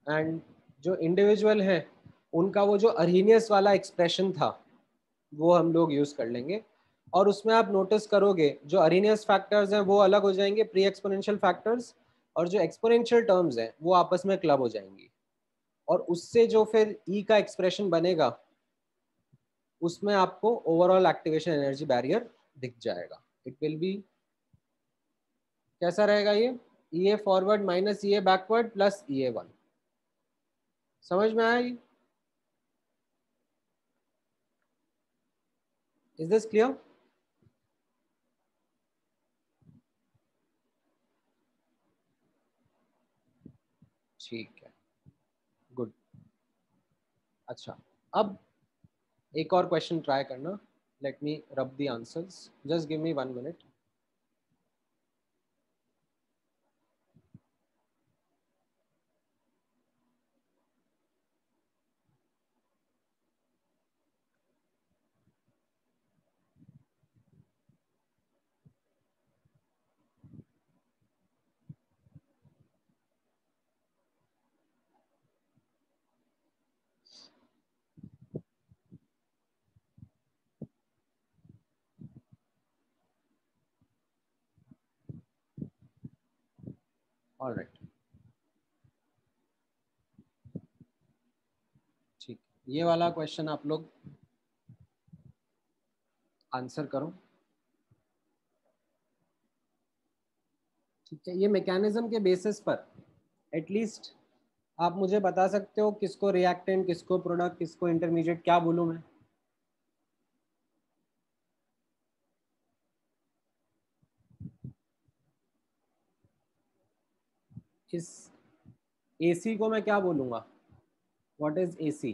Speaker 1: And जो इंडिविजुअल है उनका वो जो अरहीनियस वाला एक्सप्रेशन था वो हम लोग यूज कर लेंगे। और उसमें आप नोटिस करोगे जो अरहीनियस फैक्टर्स हैं वो अलग हो जाएंगे, प्री एक्सपोनेंशियल फैक्टर्स, और जो एक्सपोनेंशियल टर्म्स हैं वो आपस में क्लब हो जाएंगी। और उससे जो फिर ई का एक्सप्रेशन बनेगा उसमें आपको ओवरऑल एक्टिवेशन एनर्जी बैरियर दिख जाएगा. इट विल बी कैसा रहेगा ये, ई ए फॉरवर्ड माइनस ई ए बैकवर्ड प्लस ई ए वन. समझ में आया ये? Is this clear? ठीक है, गुड. अच्छा, अब एक और क्वेश्चन ट्राई करना. लेट मी रब the answers, just give me 1 minute. Alright, ठीक. ये वाला क्वेश्चन आप लोग आंसर करो. ठीक है, ये मैकेनिज्म के बेसिस पर एटलीस्ट आप मुझे बता सकते हो किसको रिएक्टेंट, किसको प्रोडक्ट, किसको इंटरमीडिएट, क्या बोलूं मैं? इस एसी को मैं क्या बोलूंगा? What is AC?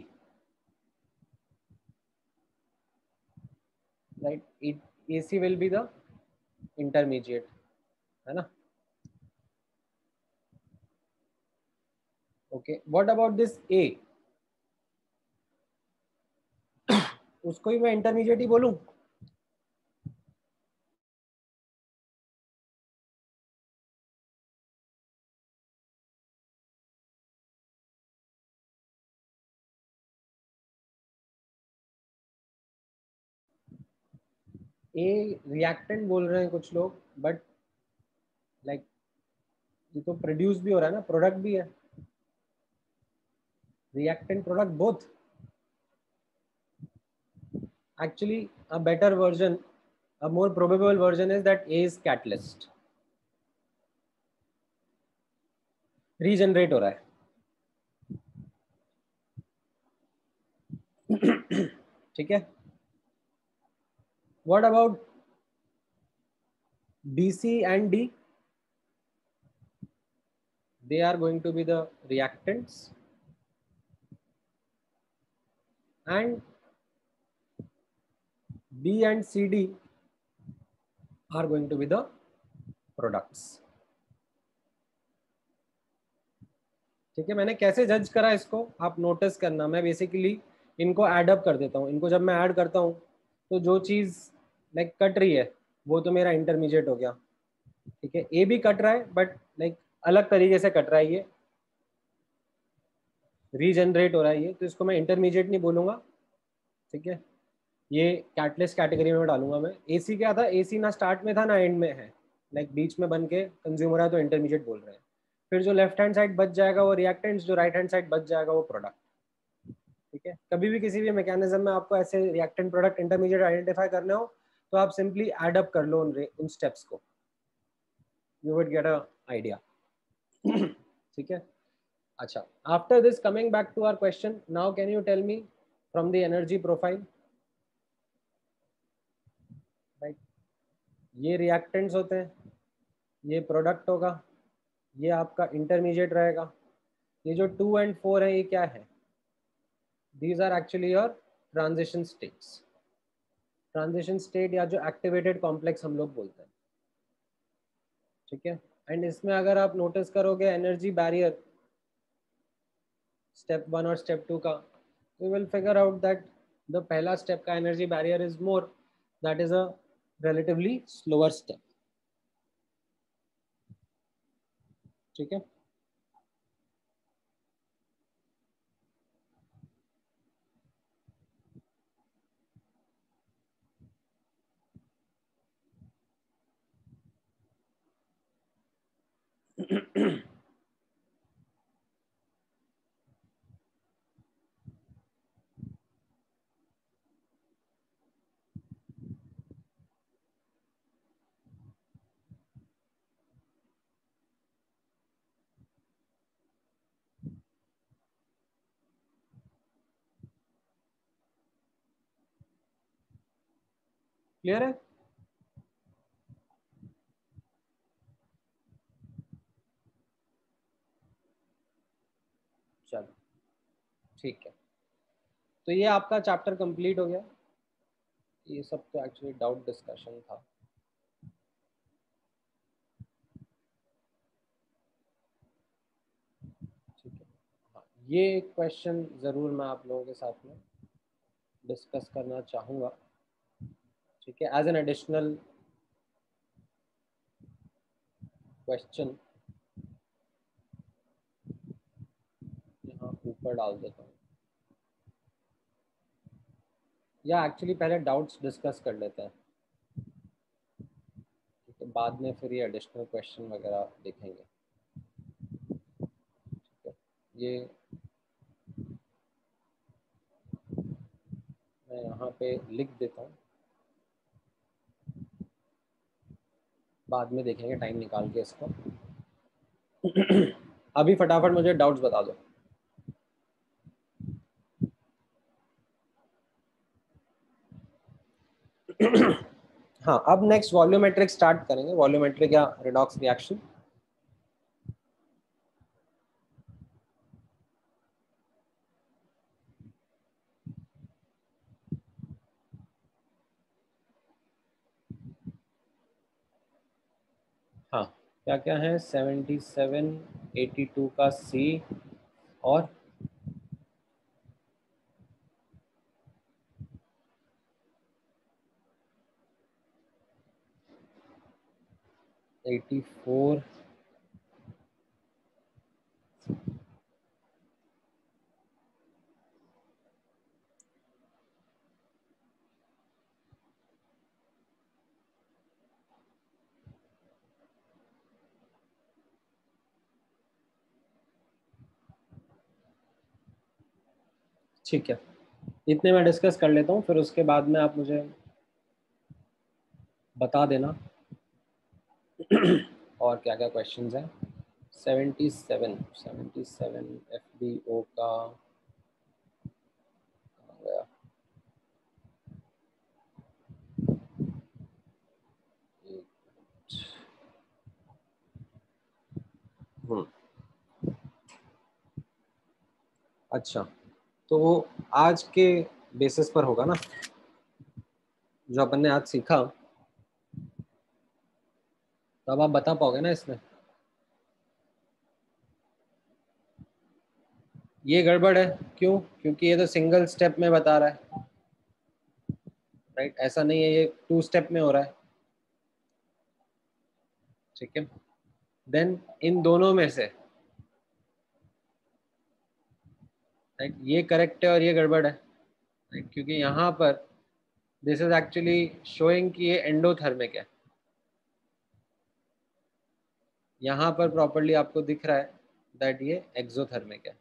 Speaker 1: Right, it AC will be the intermediate, है ना? ओके, व्हाट अबाउट दिस ए? उसको ही मैं इंटरमीडिएट ही बोलूं? ए रिएक्टेंट बोल रहे हैं कुछ लोग, बट लाइक ये तो प्रोड्यूस भी हो रहा है ना, प्रोडक्ट भी है. Reactant product both. Actually a better version, a more probable version is that A is catalyst. Regenerate हो रहा है. ठीक है. What about B, C and D? They are going to be the reactants, and B and CD are going to be the products. ठीक है, मैंने कैसे जज करा इसको आप नोटिस करना. मैं बेसिकली इनको ऐड अप कर देता हूँ. इनको जब मैं ऐड करता हूँ तो जो चीज़ लाइक कट रही है वो तो मेरा इंटरमीडिएट हो गया. ठीक है, ए भी कट रहा है बट लाइक अलग तरीके से कट रहा है, ये रीजनरेट हो रहा है ये, तो इसको मैं इंटरमीडिएट नहीं बोलूँगा. ठीक है, ये कैटलिस्ट कैटेगरी में डालूंगा मैं. एसी क्या था? एसी ना स्टार्ट में था ना एंड में है, लाइक बीच में बन के कंज्यूमर है तो इंटरमीडिएट बोल रहे हैं. फिर जो लेफ्ट हैंड साइड बच जाएगा वो रिएक्टेंट्स, जो राइट हैंड साइड बच जाएगा वो प्रोडक्ट. ठीक है, कभी भी किसी भी मैकेनिज्म में आपको ऐसे रिएक्टेंट प्रोडक्ट इंटरमीडिएट आइडेंटिफाई करने हो तो आप सिंपली एड अप कर लो उन स्टेप्स को. You would get a idea. ठीक है. अच्छा, after this coming back to our question, now can you tell me from the energy profile, right, ये रिएक्टेंट्स होते हैं, ये प्रोडक्ट होगा, ये आपका इंटरमीडिएट रहेगा. ये जो 2 and 4 है ये क्या है? These are actually your transition states. Transition state या जो एक्टिवेटेड कॉम्प्लेक्स हम लोग बोलते हैं. ठीक है, एंड इसमें अगर आप नोटिस करोगे एनर्जी बैरियर स्टेप 1 और स्टेप 2 का, you will figure out that the पहला स्टेप का energy barrier is more, that is a relatively slower step. ठीक है. क्लियर है? चलो ठीक है, तो ये आपका चैप्टर कंप्लीट हो गया। ये सब तो एक्चुअली डाउट डिस्कशन था। ठीक है, हाँ, ये क्वेश्चन ज़रूर मैं आप लोगों के साथ में डिस्कस करना चाहूँगा। ठीक है, एज एन एडिशनल क्वेश्चन यहाँ ऊपर डाल देता हूँ, या एक्चुअली पहले डाउट्स डिस्कस कर लेते हैं, ठीक है, बाद में फिर ये एडिशनल क्वेश्चन वगैरह देखेंगे। ठीक है, ये मैं यहाँ पे लिख देता हूँ, बाद में देखेंगे टाइम निकाल के इसको। अभी फटाफट मुझे डाउट्स बता दो। हाँ, अब नेक्स्ट वॉल्यूमेट्रिक स्टार्ट करेंगे, वॉल्यूमेट्रिक या रिडॉक्स रिएक्शन। हाँ, क्या क्या है? 77, 82 का सी, और एटी फोर, ठीक है, इतने मैं डिस्कस कर लेता हूँ, फिर उसके बाद में आप मुझे बता देना और क्या क्या क्वेश्चंस हैं। 77, 77 एफ बी ओ का कहाँ गया? हम्म, अच्छा, तो वो आज के बेसिस पर होगा ना, जो अपन ने आज सीखा, तो अब आप बता पाओगे ना इसमें? ये गड़बड़ है, क्यों? क्योंकि ये तो सिंगल स्टेप में बता रहा है, राइट? ऐसा नहीं है, ये 2 स्टेप में हो रहा है। ठीक है, देन इन दोनों में से, राइट, ये करेक्ट है और ये गड़बड़ है, राइट? क्योंकि यहाँ पर दिस इज एक्चुअली शोइंग कि ये एंडोथर्मिक है, यहाँ पर प्रॉपर्ली आपको दिख रहा है दैट ये एक्सोथर्मिक है।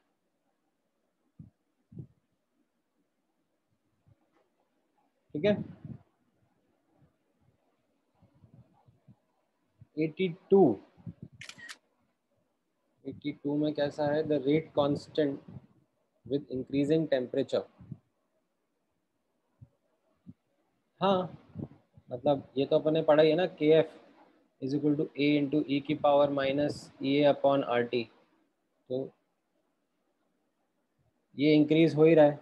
Speaker 1: ठीक है, 82, 82 में कैसा है? The rate constant with increasing temperature. हाँ, मतलब ये तो अपने पढ़ा ही है ना, K F is equal to A into E की power minus E A upon R T. तो ये इंक्रीज हो ही रहा है।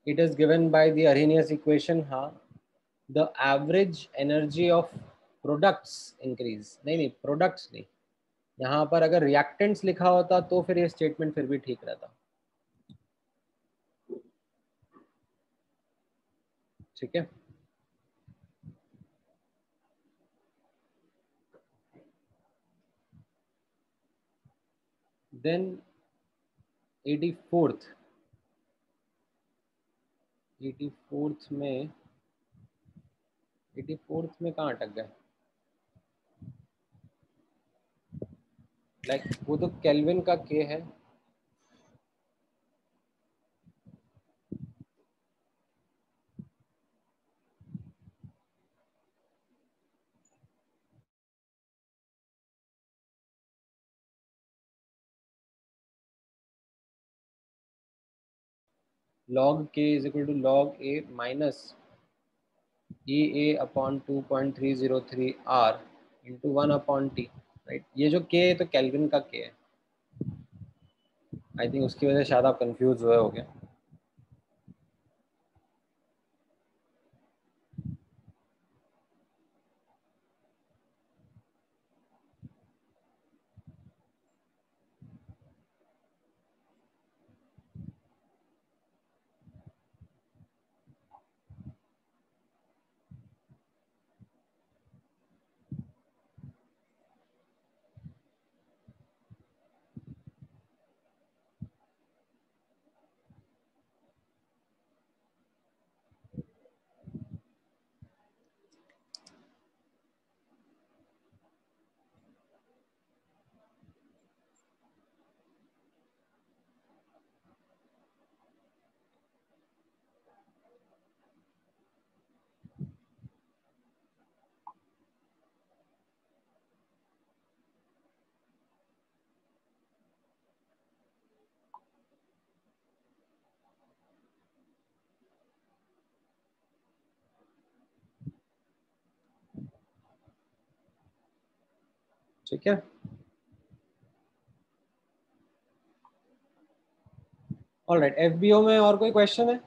Speaker 1: It is given by the Arrhenius equation. हाँ, the average energy of products increase, नहीं नहीं, प्रोडक्ट्स नहीं, यहाँ पर अगर रिएक्टेंट्स लिखा होता तो फिर ये स्टेटमेंट फिर भी ठीक रहता। ठीक है, देन 84th, 84th में, 84th में कहाँ अटक गए? लाइक वो तो केल्विन का के है। log k is equal to log a minus E A upon 2.303 R into 1/t, right. ये जो के है तो केल्विन का के है, आई थिंक उसकी वजह से शायद आप कंफ्यूज हुए होगे। ठीक है, ऑलराइट। एफबीओ में और कोई क्वेश्चन है?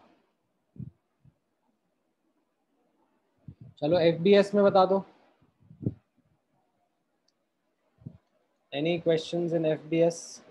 Speaker 1: चलो एफबीएस में बता दो। Any questions in FBS?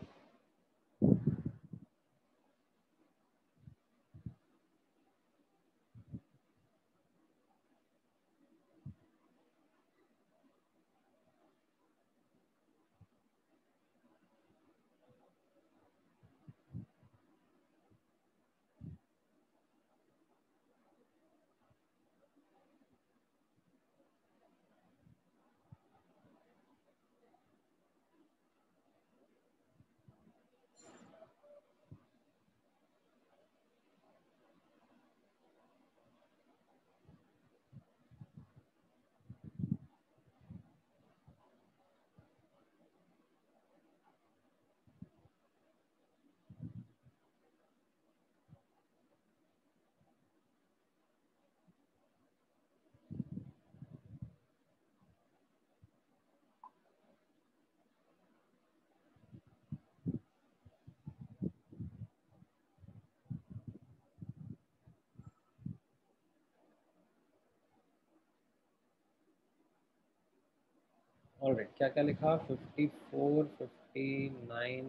Speaker 1: Alright, क्या क्या लिखा? 54, 59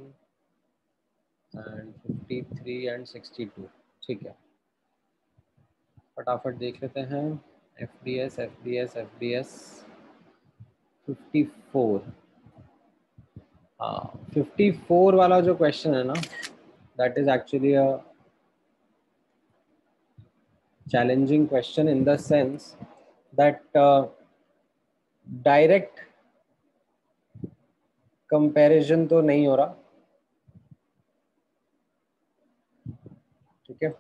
Speaker 1: एंड 53 एंड 62। ठीक है, फटाफट देख लेते हैं। F D S, F D S, F D S 54। हाँ, 54 वाला जो क्वेश्चन है ना, that is actually a challenging question in the sense that direct comparison तो नहीं हो रहा। ठीक है,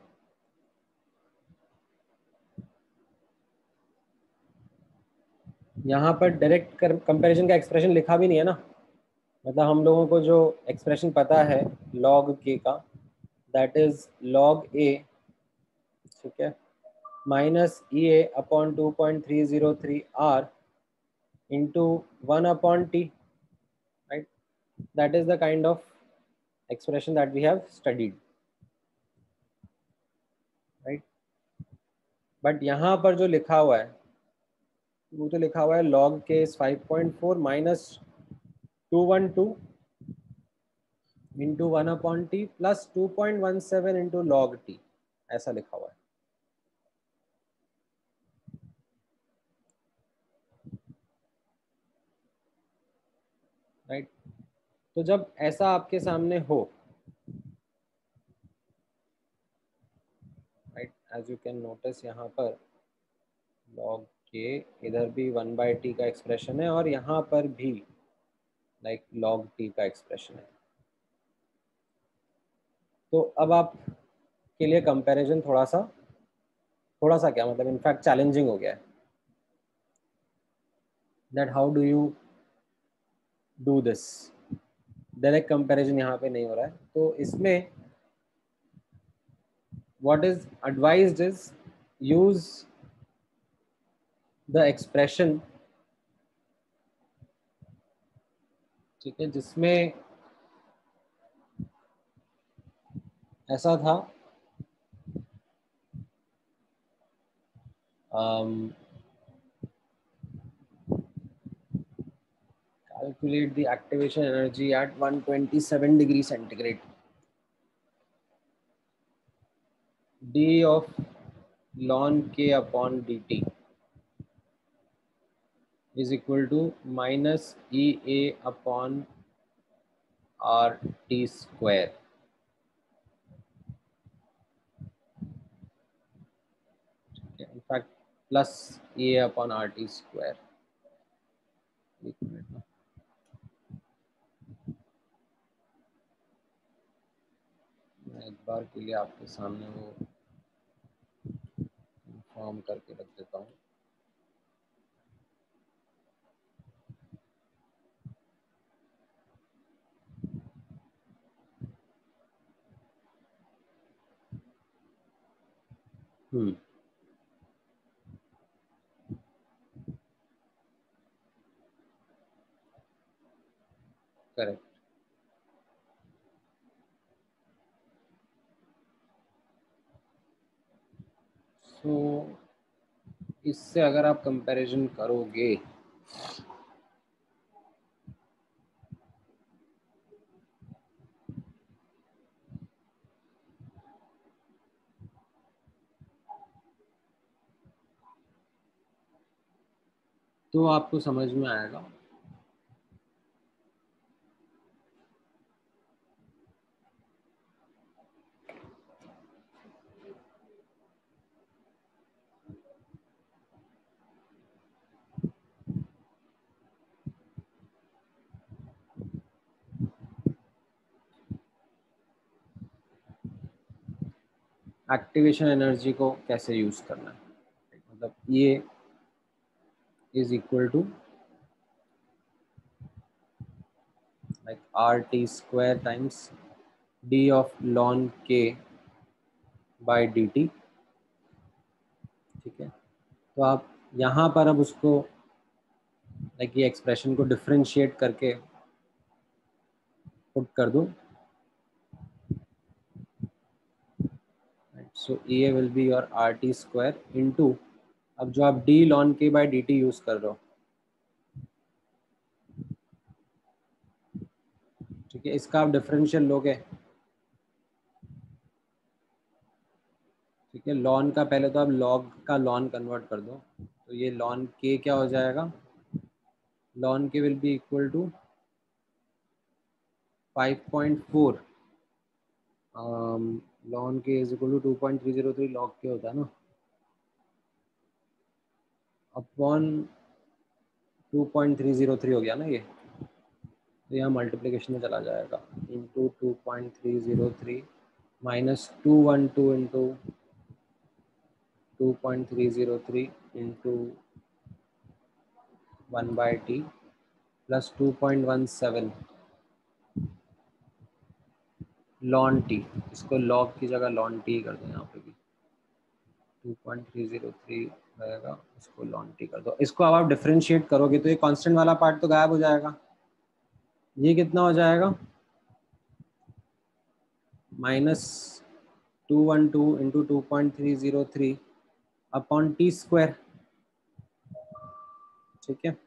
Speaker 1: यहाँ पर डायरेक्ट कंपैरिजन का एक्सप्रेशन लिखा भी नहीं है ना। मतलब हम लोगों को जो एक्सप्रेशन पता है log k का, दैट इज log a, ठीक है, minus E A upon 2.303 R into 1/t, right. That is the kind of expression that we have studied, right. But यहाँ पर जो लिखा हुआ है वो तो लिखा हुआ है log k is 5.4 minus 212 into 1/t plus 2.17 into log t, ऐसा लिखा हुआ है, राइट। तो जब ऐसा आपके सामने हो, right, as you can notice यहाँ पर log k, इधर भी 1/t का एक्सप्रेशन है और यहाँ पर भी लाइक log t का एक्सप्रेशन है। तो अब आप के लिए कंपैरिजन थोड़ा सा क्या मतलब इनफैक्ट चैलेंजिंग हो गया है, that how do you do this. Direct comparison यहाँ पे नहीं हो रहा है, तो इसमें what is advised is use the expression, ठीक है, जिसमें ऐसा था calculate the activation energy at 127 degree centigrade. D of ln k upon dt is equal to minus EA upon RT square. In fact, plus EA upon RT square. एक minute ना, मैं एक बार के लिए आपके सामने वो फॉर्म करके रख देता हूँ. करेक्ट. सो इससे अगर आप कंपैरिजन करोगे तो आपको समझ में आएगा. एक्टिवेशन एनर्जी को कैसे यूज करना है. मतलब ये is equal to like RT square times D of ln k by dt. ठीक है, तो आप यहाँ पर अब उसको लाइक ये एक्सप्रेशन को डिफरेंशिएट करके पुट कर दो. सो ये will be your RT square into, अब जो आप D ln k by dt use कर रहे हो, ठीक है, इसका आप डिफरेंशियल लोगे. ठीक है, लॉन का पहले तो आप लॉग का लॉन कन्वर्ट कर दो, तो ये लॉन के क्या हो जाएगा, ln K will be equal to 5.4 ln K is equal to 2.303 log K होता है ना, अपॉन 2.303 हो गया ना ये, तो यहाँ मल्टीप्लिकेशन में चला जाएगा into 2.303 minus 212 into 2.303 into 1/t plus 2.17 lawn T. इसको लॉग की जगह लॉन टी कर दो, यहाँ पे भी 2.303 रहेगा, इसको लॉन टी कर दो. इसको अब आप डिफरेंशिएट करोगे तो ये कांस्टेंट वाला पार्ट तो गायब हो जाएगा. ये कितना हो जाएगा, minus 212 into 2.303 upon T square. ठीक है,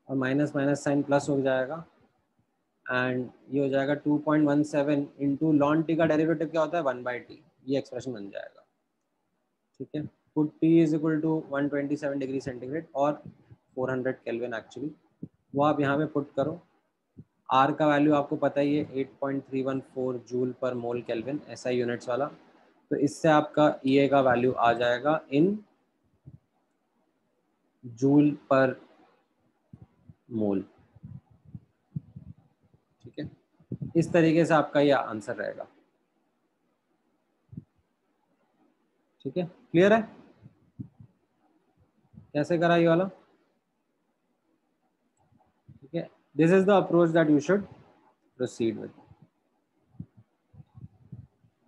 Speaker 1: और माइनस माइनस साइन प्लस हो जाएगा एंड ये हो जाएगा 2.17 इंटू लॉन टी का डेरिवेटिव क्या होता है 1/t. ये एक्सप्रेशन बन जाएगा. ठीक है, put T is equal to 127 degree centigrade और 400 केल्विन एक्चुअली, वो आप यहाँ पे पुट करो. आर का वैल्यू आपको पता ही है 8.314 जूल पर मोल केल्विन, ऐसा यूनिट्स वाला. तो इससे आपका ई का वैल्यू आ जाएगा इन जूल पर मोल. ठीक है, इस तरीके से आपका ये आंसर रहेगा. ठीक है, क्लियर है कैसे करा ये वाला. ठीक है, this is the approach that you should proceed with,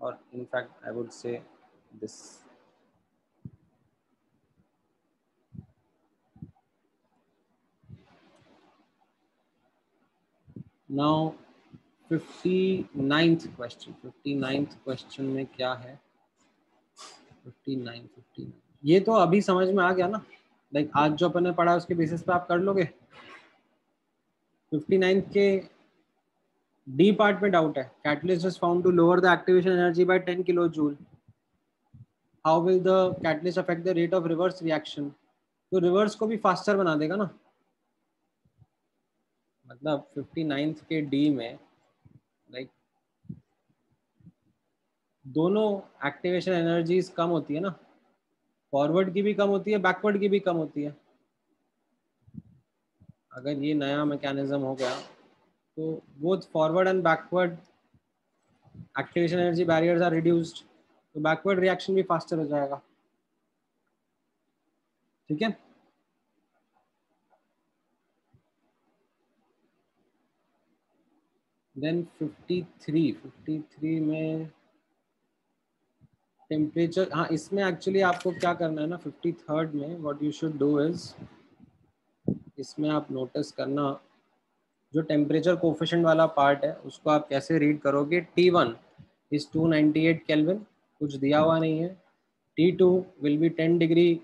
Speaker 1: और in fact I would say this. Now 59th question, 59th question में क्या है? 59 ये तो अभी समझ में आ गया ना, लाइक आज जो अपन ने पढ़ा उसके बेसिस पे आप कर लोगे। 59 के डी पार्ट में डाउट है। Catalyst is found to lower the activation energy by 10 kilo joule, how will the catalyst affect the rate of reverse reaction? तो रिवर्स को भी फास्टर बना देगा ना, मतलब 59th के डी में लाइक दोनों एक्टिवेशन एनर्जीज कम होती है ना, फॉरवर्ड की भी कम होती है, बैकवर्ड की भी कम होती है। अगर ये नया मैकेनिज्म हो गया तो both forward and backward activation energy barriers are reduced, तो बैकवर्ड रिएक्शन भी फास्टर हो जाएगा। ठीक है, देन 53 में टेम्परेचर, हाँ इसमें एक्चुअली आपको क्या करना है ना, 53rd में what you should do is, इसमें आप नोटिस करना जो टेम्परेचर कोफिशिएंट वाला पार्ट है उसको आप कैसे रीड करोगे। T1 इज 298 केल्विन, कुछ दिया हुआ नहीं है। T2 विल बी 10 डिग्री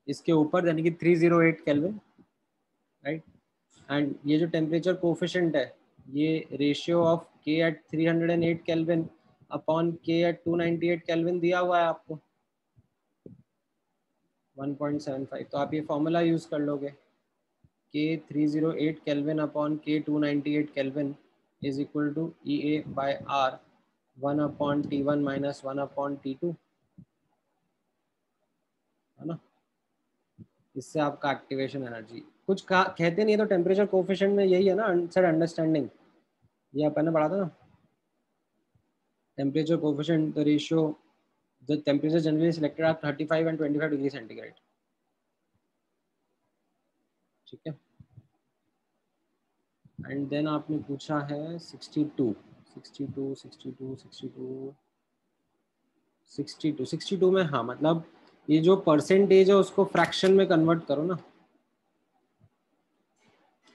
Speaker 1: इसके ऊपर, यानी कि 308 केल्विन, राइट। एंड ये जो टेम्परेचर कोफिशिएंट है ये रेशियो ऑफ के एट 308 केल्विन अपॉन के एट 298 केल्विन दिया हुआ है आपको 1.75। तो आप ये फॉर्मूला यूज कर लोगे, के 308 kelvin upon k 298 kelvin is equal to E A by R 1/T1 minus 1/T2, है ना। इससे आपका एक्टिवेशन एनर्जी कुछ कहते नहीं है, तो टेम्परेचर कोफिशिएंट में यही है ना सर अंडरस्टैंडिंग, ये अपन ने पढ़ा था ना। Temperature coefficient the ratio the temperature generally selected are 35 and 25 degree centigrade. ठीक है, एंड देन आपने पूछा है 62 62 62 62 62 में, हाँ मतलब ये जो परसेंटेज है उसको फ्रैक्शन में कन्वर्ट करो ना।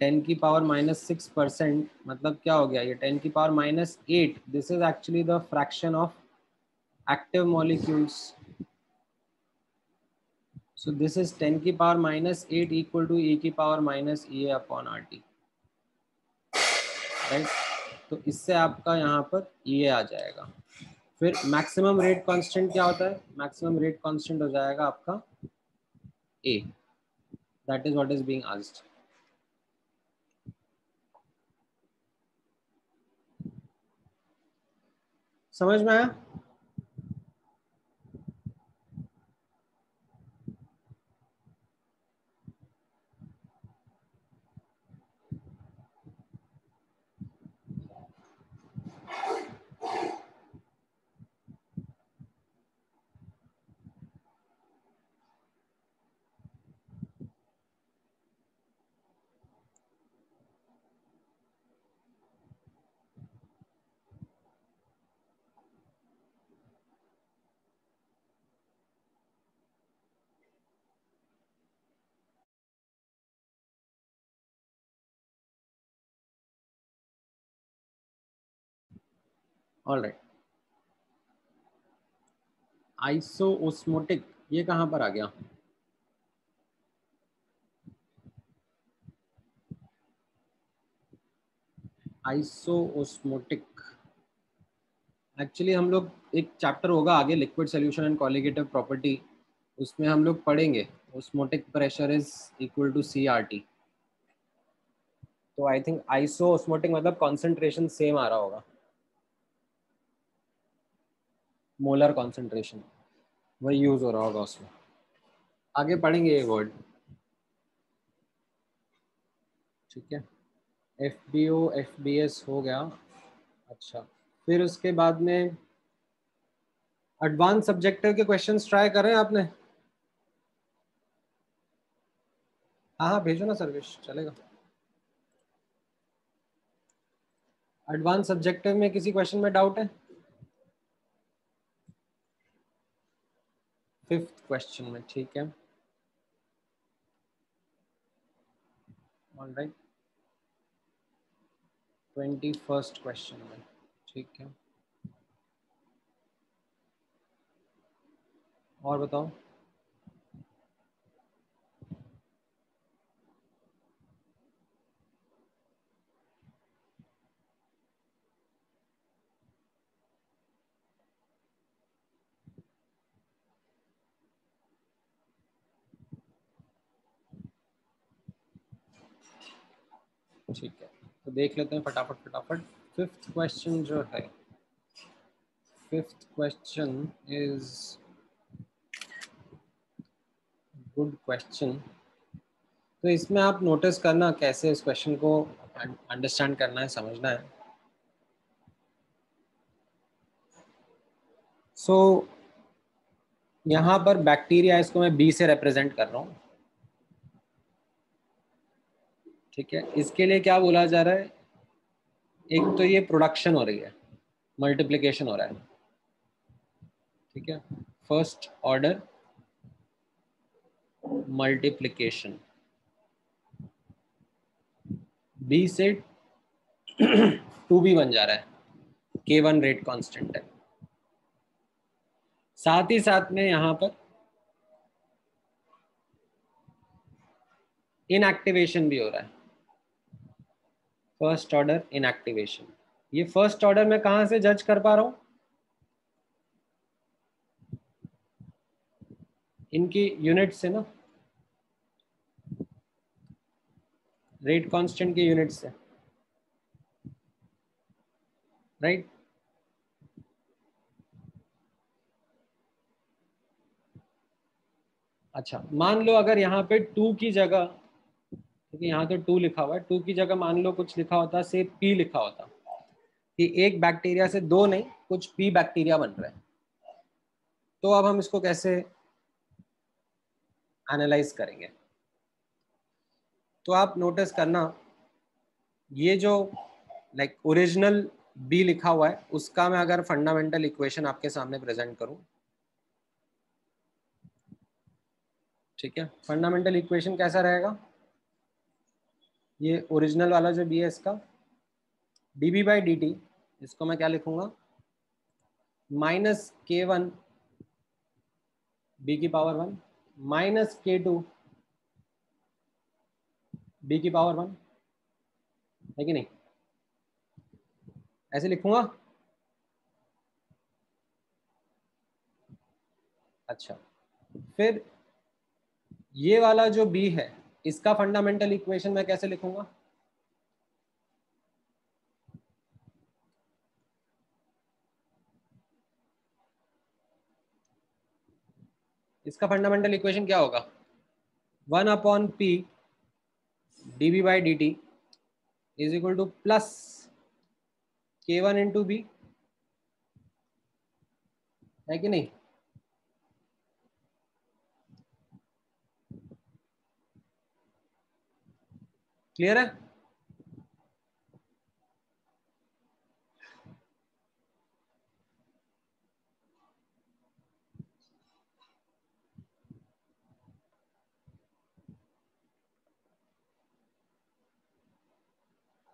Speaker 1: 10⁻⁻6% मतलब क्या हो गया, ये 10⁻⁸ this is actually the fraction of active molecules, so this is 10⁻⁸ equal to e⁻⁻ right. तो इससे आपका यहाँ पर ये आ जाएगा। फिर मैक्सिमम रेट कांस्टेंट क्या होता है, मैक्सिमम रेट कांस्टेंट हो जाएगा आपका A, that is what is being asked. समझ में आया? ऑलराइट, आइसोओस्मोटिक ये कहाँ पर आ गया? आइसोओस्मोटिक एक्चुअली हम लोग एक चैप्टर होगा आगे liquid solution and colligative property, उसमें हम लोग पढ़ेंगे osmotic pressure is equal to CRT। तो आई थिंक आइसोओस्मोटिक मतलब कॉन्सेंट्रेशन सेम आ रहा होगा, मोलर कॉन्सेंट्रेशन वही यूज हो रहा होगा उसमें, आगे पढ़ेंगे ये वर्ड। ठीक है, FBO FBS हो गया। अच्छा, फिर उसके बाद में एडवांस सब्जेक्टिव के क्वेश्चंस ट्राई करें आपने? हाँ हाँ भेजो ना सर्वेश, चलेगा। एडवांस सब्जेक्टिव में किसी क्वेश्चन में डाउट है? 5th क्वेश्चन में, ठीक है, ऑलराइट। 21st क्वेश्चन में। ठीक है, और बताओ। ठीक है, तो देख लेते हैं फटाफट फटाफट। फिफ्थ क्वेश्चन जो है, fifth question is good question. तो इसमें आप नोटिस करना कैसे इस क्वेश्चन को अंडरस्टैंड करना है, समझना है। सो यहाँ पर बैक्टीरिया, इसको मैं बी से रिप्रेजेंट कर रहा हूँ। ठीक है, इसके लिए क्या बोला जा रहा है, एक तो ये प्रोडक्शन हो रही है, मल्टीप्लिकेशन हो रहा है। ठीक है, फर्स्ट ऑर्डर मल्टीप्लिकेशन, बी से 2b बन जा रहा है, K1 रेट कांस्टेंट है। साथ ही साथ में यहाँ पर इनएक्टिवेशन भी हो रहा है, फर्स्ट ऑर्डर इनएक्टिवेशन। ये फर्स्ट ऑर्डर मैं कहां से जज कर पा रहा हूं, इनकी यूनिट से ना, रेट कांस्टेंट की यूनिट से, राइट। अच्छा, मान लो अगर यहाँ पे 2 की जगह, क्योंकि यहाँ तो 2 लिखा हुआ है, 2 की जगह मान लो कुछ लिखा होता, से P लिखा होता, कि एक बैक्टीरिया से 2 नहीं, कुछ P बैक्टीरिया बन रहे हैं। तो अब हम इसको कैसे एनालाइज करेंगे, तो आप नोटिस करना, ये जो लाइक ओरिजिनल बी लिखा हुआ है, उसका मैं अगर फंडामेंटल इक्वेशन आपके सामने प्रेजेंट करूं, ठीक है, फंडामेंटल इक्वेशन कैसा रहेगा, ये ओरिजिनल वाला जो बी है इसका dB बाई dt, इसको मैं क्या लिखूंगा, -K1 b की पावर 1 -K2 b की पावर 1, है कि नहीं, ऐसे लिखूंगा। अच्छा, फिर ये वाला जो b है, इसका फंडामेंटल इक्वेशन मैं कैसे लिखूंगा, इसका फंडामेंटल इक्वेशन क्या होगा, 1/p dB by dt is equal to plus K1 into B, है कि नहीं। क्लियर है।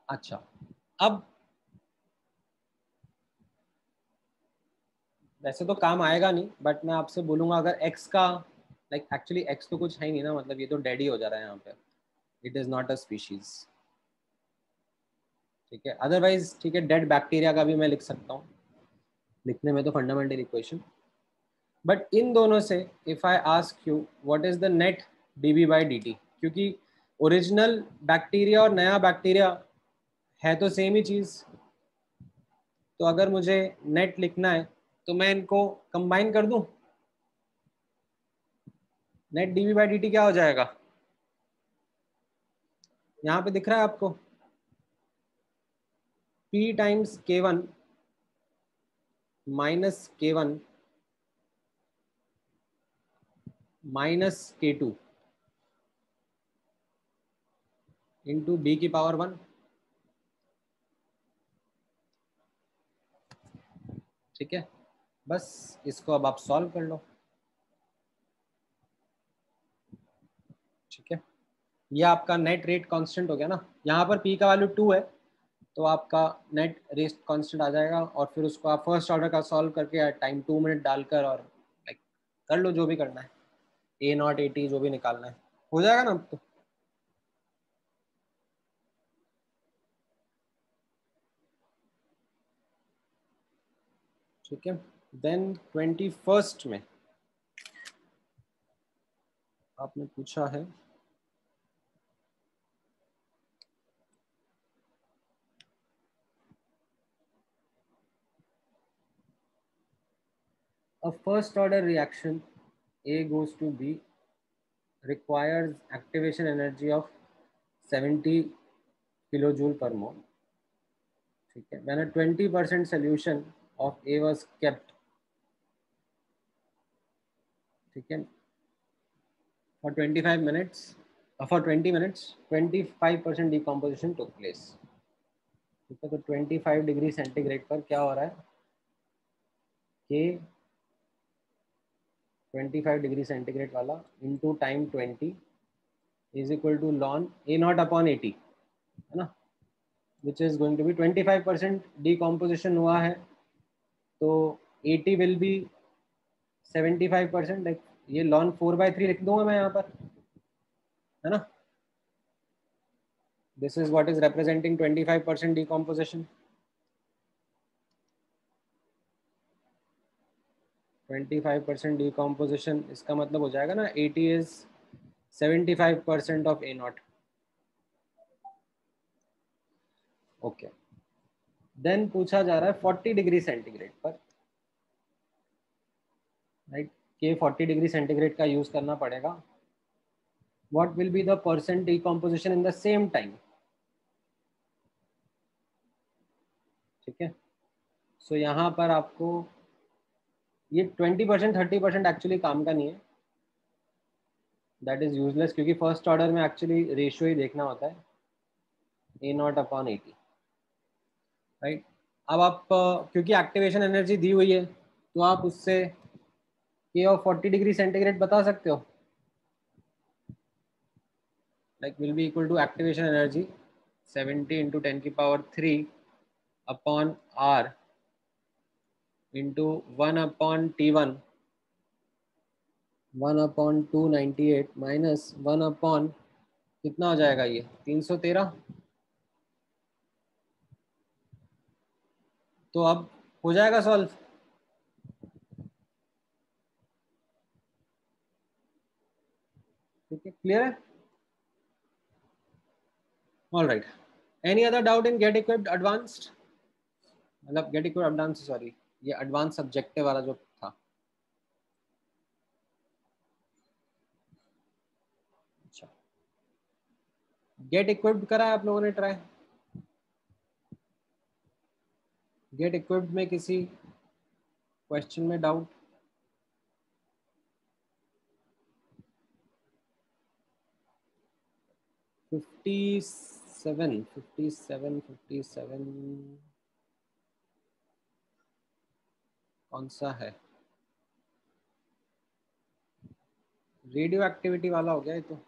Speaker 1: अच्छा, अब वैसे तो काम आएगा नहीं, बट मैं आपसे बोलूंगा अगर x का, लाइक एक्चुअली x तो कुछ है ही नहीं ना, मतलब ये तो डेड ही हो जा रहा है यहाँ पे, it is not a species. ठीक है, अदरवाइज ठीक है, डेड बैक्टीरिया का भी मैं लिख सकता हूँ, लिखने में तो फंडामेंटल इक्वेशन। बट इन दोनों से if I ask you what is the net dB by dt, क्योंकि ओरिजिनल बैक्टीरिया और नया बैक्टीरिया है तो सेम ही चीज, तो अगर मुझे नेट लिखना है तो मैं इनको कंबाइन कर दूं, नेट dB बाई dt क्या हो जाएगा, यहाँ पे दिख रहा है आपको, P times K1 -K1 -K2 into B की पावर 1। ठीक है, बस इसको अब आप सॉल्व कर लो। ठीक है, ये आपका नेट रेट कांस्टेंट हो गया ना, यहाँ पर P का वैल्यू 2 है, तो आपका नेट रेस्ट कांस्टेंट आ जाएगा, और फिर उसको आप फर्स्ट ऑर्डर का सॉल्व करके टाइम 2 मिनट डालकर और लाइक कर लो जो भी करना है, ए नॉट ए टी जो भी निकालना है, हो जाएगा ना अब तो। ठीक है, देन 21st में आपने पूछा है a first order reaction A goes to B requires activation energy of 70 kilojoule per mole. ठीक है, when a 20% solution of A was kept, ठीक है, for 25 minutes, for 20 minutes 25% decomposition took place. ठीक है, तो 25 डिग्री सेंटीग्रेड पर क्या हो रहा है कि 25 डिग्री सेंटीग्रेड वाला into time 20 is equal to ln a nought upon 80, है ना, which is going to be 25% decomposition हुआ है, तो 80 विल बी 75%, लाइक ये लॉन 4/3 लिख दूंगा मैं यहाँ पर, है ना, this is what is representing 25% decomposition. 25% decomposition, इसका मतलब हो जाएगा ना 80 is 75% of a nought. Okay, then पूछा जा रहा है 40 डिग्री सेंटीग्रेड पर, राइट, के 40 डिग्री सेंटीग्रेड का यूज करना पड़ेगा, what will be the percent decomposition in the same time. ठीक है, सो यहाँ पर आपको ये 20% 30% एक्चुअली काम का नहीं है, दैट इज यूजलेस, क्योंकि फर्स्ट ऑर्डर में एक्चुअली रेशियो ही देखना होता है ए नॉट अपॉन 80, राइट। अब आप क्योंकि एक्टिवेशन एनर्जी दी हुई है, तो आप उससे के ऑफ 40 डिग्री सेंटीग्रेड बता सकते हो, like will be equal to activation energy 70 into 10⁻³ upon R into 1/T1 1/298 minus 1 कितना हो जाएगा, ये 313। तो अब हो जाएगा सॉल्व। ठीक है, क्लियर है, all right. Any other doubt in gate equipped advanced, मतलब गेट इक्विप्ड एडवांस, सॉरी, ये एडवांस सब्जेक्टिव वाला जो था। अच्छा, गेट इक्विप्ड करा है आप लोगों ने ट्राई, गेट इक्विप्ड में किसी क्वेश्चन में डाउट? फिफ्टी सेवन 57 कौन सा है, रेडियो एक्टिविटी वाला हो गया ये तो।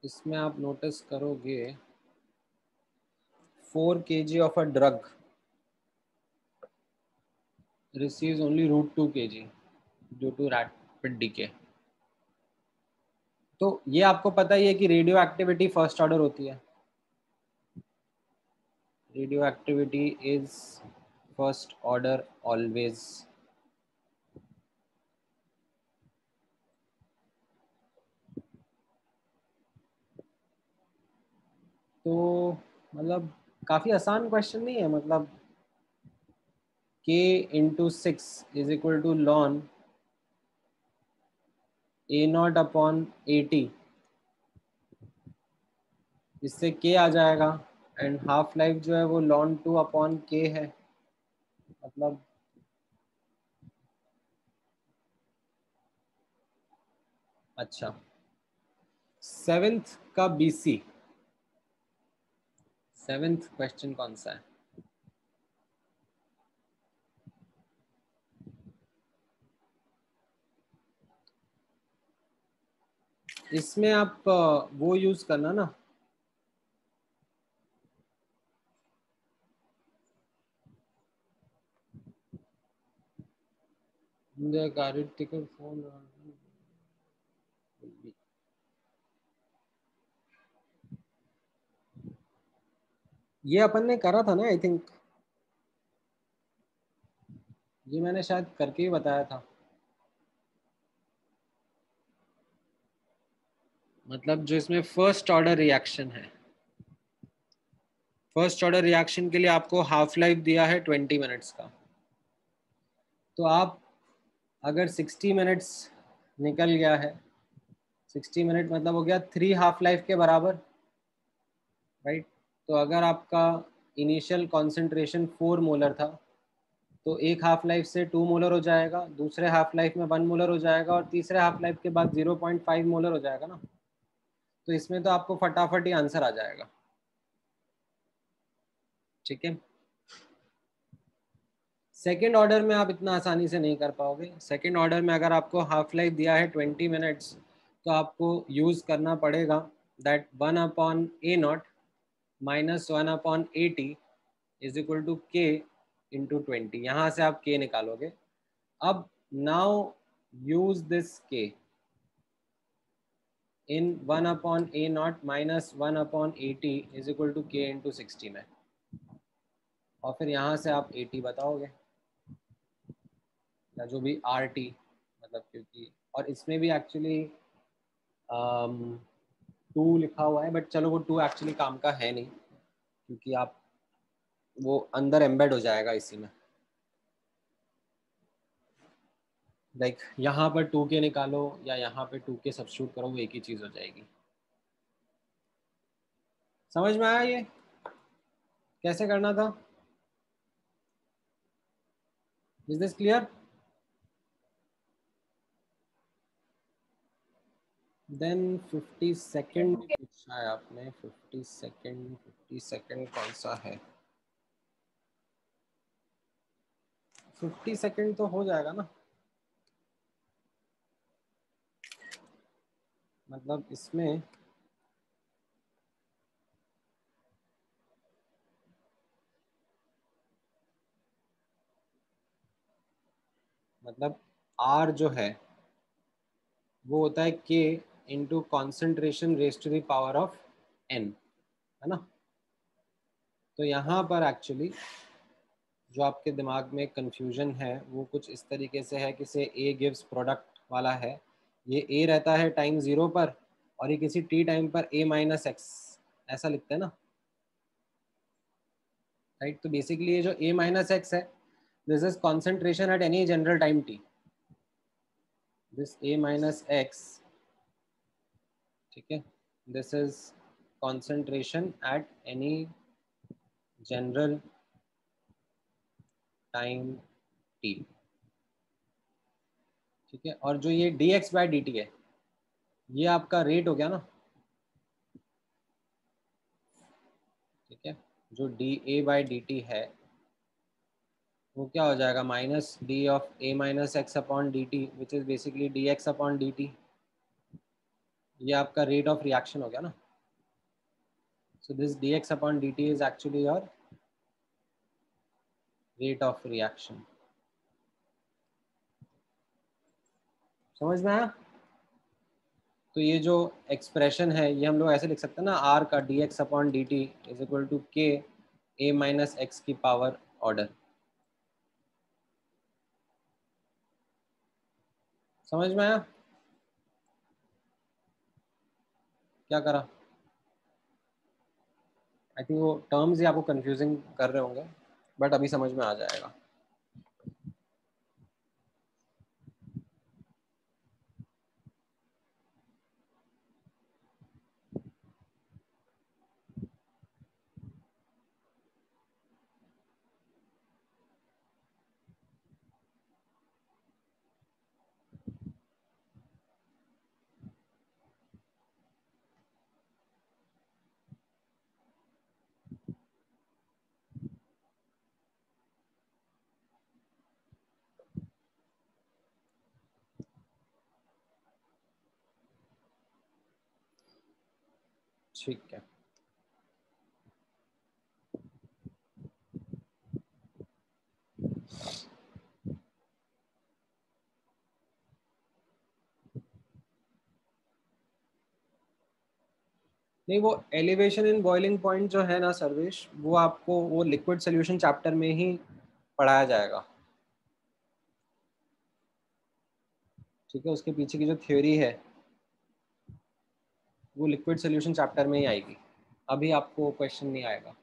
Speaker 1: इसमें आप नोटिस करोगे 4 kg of a drug receives only √2 kg due to rapid decay। तो ये आपको पता ही है कि रेडियो एक्टिविटी फर्स्ट ऑर्डर होती है, radioactivity is first order always. तो मतलब काफ़ी आसान क्वेश्चन नहीं है, मतलब k into 6 is equal to ln a nought upon 80, इससे k आ जाएगा, एंड हाफ लाइफ जो है वो लॉन 2 अपॉन k है, मतलब अच्छा। सेवेंथ का BC, सेवेंथ क्वेश्चन कौन सा है? इसमें आप वो यूज करना ना, The carried ticket phone. ये अपन ने करा था ना, आई थिंक ये मैंने शायद करके ही बताया था। मतलब जो इसमें फर्स्ट ऑर्डर रिएक्शन है, फर्स्ट ऑर्डर रिएक्शन के लिए आपको हाफ लाइफ दिया है 20 मिनट्स का। तो आप अगर 60 मिनट्स निकल गया है, 60 मिनट मतलब हो गया 3 हाफ लाइफ के बराबर, राइट। तो अगर आपका इनिशियल कॉन्सेंट्रेशन 4 मोलर था, तो एक हाफ लाइफ से 2 मोलर हो जाएगा, दूसरे हाफ लाइफ में 1 मोलर हो जाएगा, और तीसरे हाफ लाइफ के बाद 0.5 मोलर हो जाएगा ना। तो इसमें तो आपको फटाफट ही आंसर आ जाएगा, ठीक है। सेकेंड ऑर्डर में आप इतना आसानी से नहीं कर पाओगे। सेकेंड ऑर्डर में अगर आपको हाफ लाइफ दिया है 20 मिनट्स, तो आपको यूज़ करना पड़ेगा that 1/a0 minus 1/80 is equal to k into 20। यहाँ से आप के निकालोगे। अब now use this k in 1/a0 minus 1/80 is equal to k into 60 में, और फिर यहाँ से आप 80 बताओगे, या जो भी आर टी, मतलब क्योंकि और इसमें भी एक्चुअली 2 लिखा हुआ है, बट चलो वो 2 एक्चुअली काम का है नहीं, क्योंकि आप वो अंदर एम्बेड हो जाएगा इसी में। लाइक यहाँ पर 2 के निकालो या यहाँ पे 2 के सब्स्टिट्यूट करो, वो एक ही चीज़ हो जाएगी। समझ में आया ये कैसे करना था? Is this clear? Then 50 second पूछा है आपने। 50 सेकेंड, 50 सेकेंड कौन सा है? 50 सेकेंड तो हो जाएगा ना, मतलब इसमें मतलब R जो है वो होता है K into concentration raise to the power of N, है ना। तो यहाँ पर एक्चुअली जो आपके दिमाग में कंफ्यूजन है वो कुछ इस तरीके से है कि से A गिव्स प्रोडक्ट वाला है, ये A रहता है टाइम 0 पर, और ये किसी t टाइम पर A माइनस एक्स ऐसा लिखते हैं ना, राइट। तो बेसिकली ये जो A माइनस एक्स है, this is concentration at any general time t। This A minus x, ठीक है, this is concentration at any general time t, ठीक है। और जो ये dx बाई dt है, ये आपका रेट हो गया ना, ठीक है। जो D A by D T है वो क्या हो जाएगा, minus D of A minus x upon D T, which is basically D X upon D T. ये आपका रेट ऑफ रिएक्शन हो गया ना। So this D X upon D T is actually your rate of reaction. समझ में आया? तो ये जो एक्सप्रेशन है ये हम लोग ऐसे लिख सकते हैं ना, आर का D X upon D T is equal to K A minus X की पावर ऑर्डर। समझ में आया क्या करा? आई थिंक वो टर्म्स ही आपको कंफ्यूजिंग कर रहे होंगे, बट अभी समझ में आ जाएगा। ठीक है, नहीं, वो एलिवेशन इन बॉइलिंग पॉइंट जो है ना सर्वेश, वो आपको वो लिक्विड सोल्यूशन चैप्टर में ही पढ़ाया जाएगा। ठीक है, उसके पीछे की जो थ्योरी है वो लिक्विड सोल्यूशन चैप्टर में ही आएगी, अभी आपको क्वेश्चन नहीं आएगा।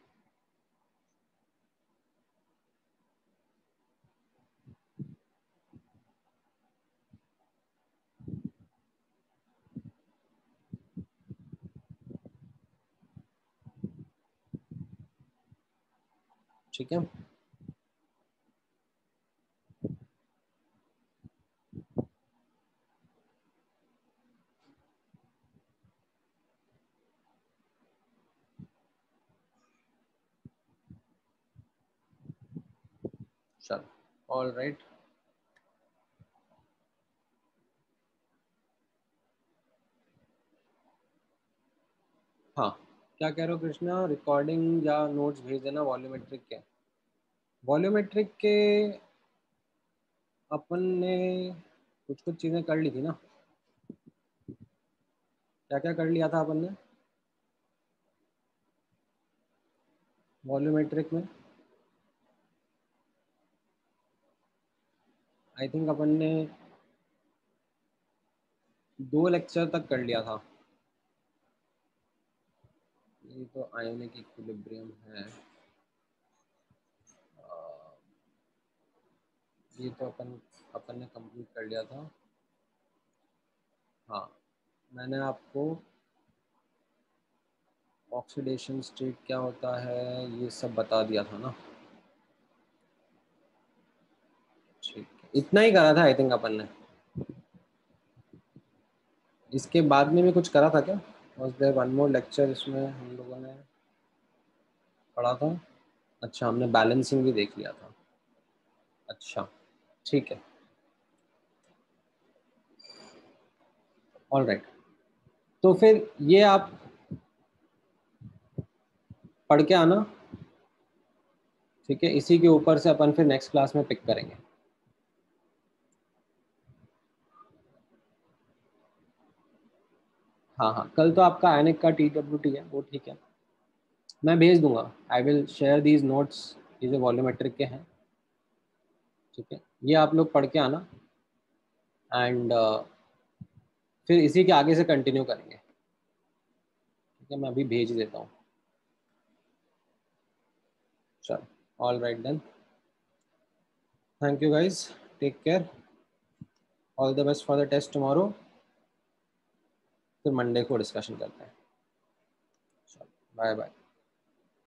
Speaker 1: ठीक है, चलो, ऑल राइट। हाँ, क्या कह रहे हो कृष्णा? रिकॉर्डिंग या नोट्स भेज देना वॉल्यूमेट्रिक के। वॉल्यूमेट्रिक के अपन ने कुछ कुछ चीज़ें कर ली थी ना। क्या क्या कर लिया था अपन ने वॉल्यूमेट्रिक में? आई थिंक अपन ने 2 लेक्चर तक कर लिया था। ये तो आयोनिक इक्विलिब्रियम है। ये तो अपन ने कंप्लीट कर लिया था। हाँ, मैंने आपको ऑक्सीडेशन स्टेट क्या होता है ये सब बता दिया था ना। ठीक है, इतना ही करा था आई थिंक अपन ने। इसके बाद में भी कुछ करा था क्या? Was there one more lecture इसमें हम लोगों ने पढ़ा था? अच्छा, हमने बैलेंसिंग भी देख लिया था। अच्छा, ठीक है, ऑल राइट। तो फिर ये आप पढ़ के आना। ठीक है, इसी के ऊपर से अपन फिर नेक्स्ट क्लास में पिक करेंगे। हाँ हाँ, कल तो आपका आयनिक का TWT है, वो ठीक है, मैं भेज दूंगा। I will share these notes, ये जो वॉल्यूमेट्रिक के हैं। ठीक है, ये आप लोग पढ़ के आना एंड फिर इसी के आगे से कंटिन्यू करेंगे। ठीक है, मैं अभी भेज देता हूँ। चलो, all right then, thank you guys, take care, all the best for the test tomorrow. फिर मंडे को डिस्कशन करते हैं। चलो, बाय बाय।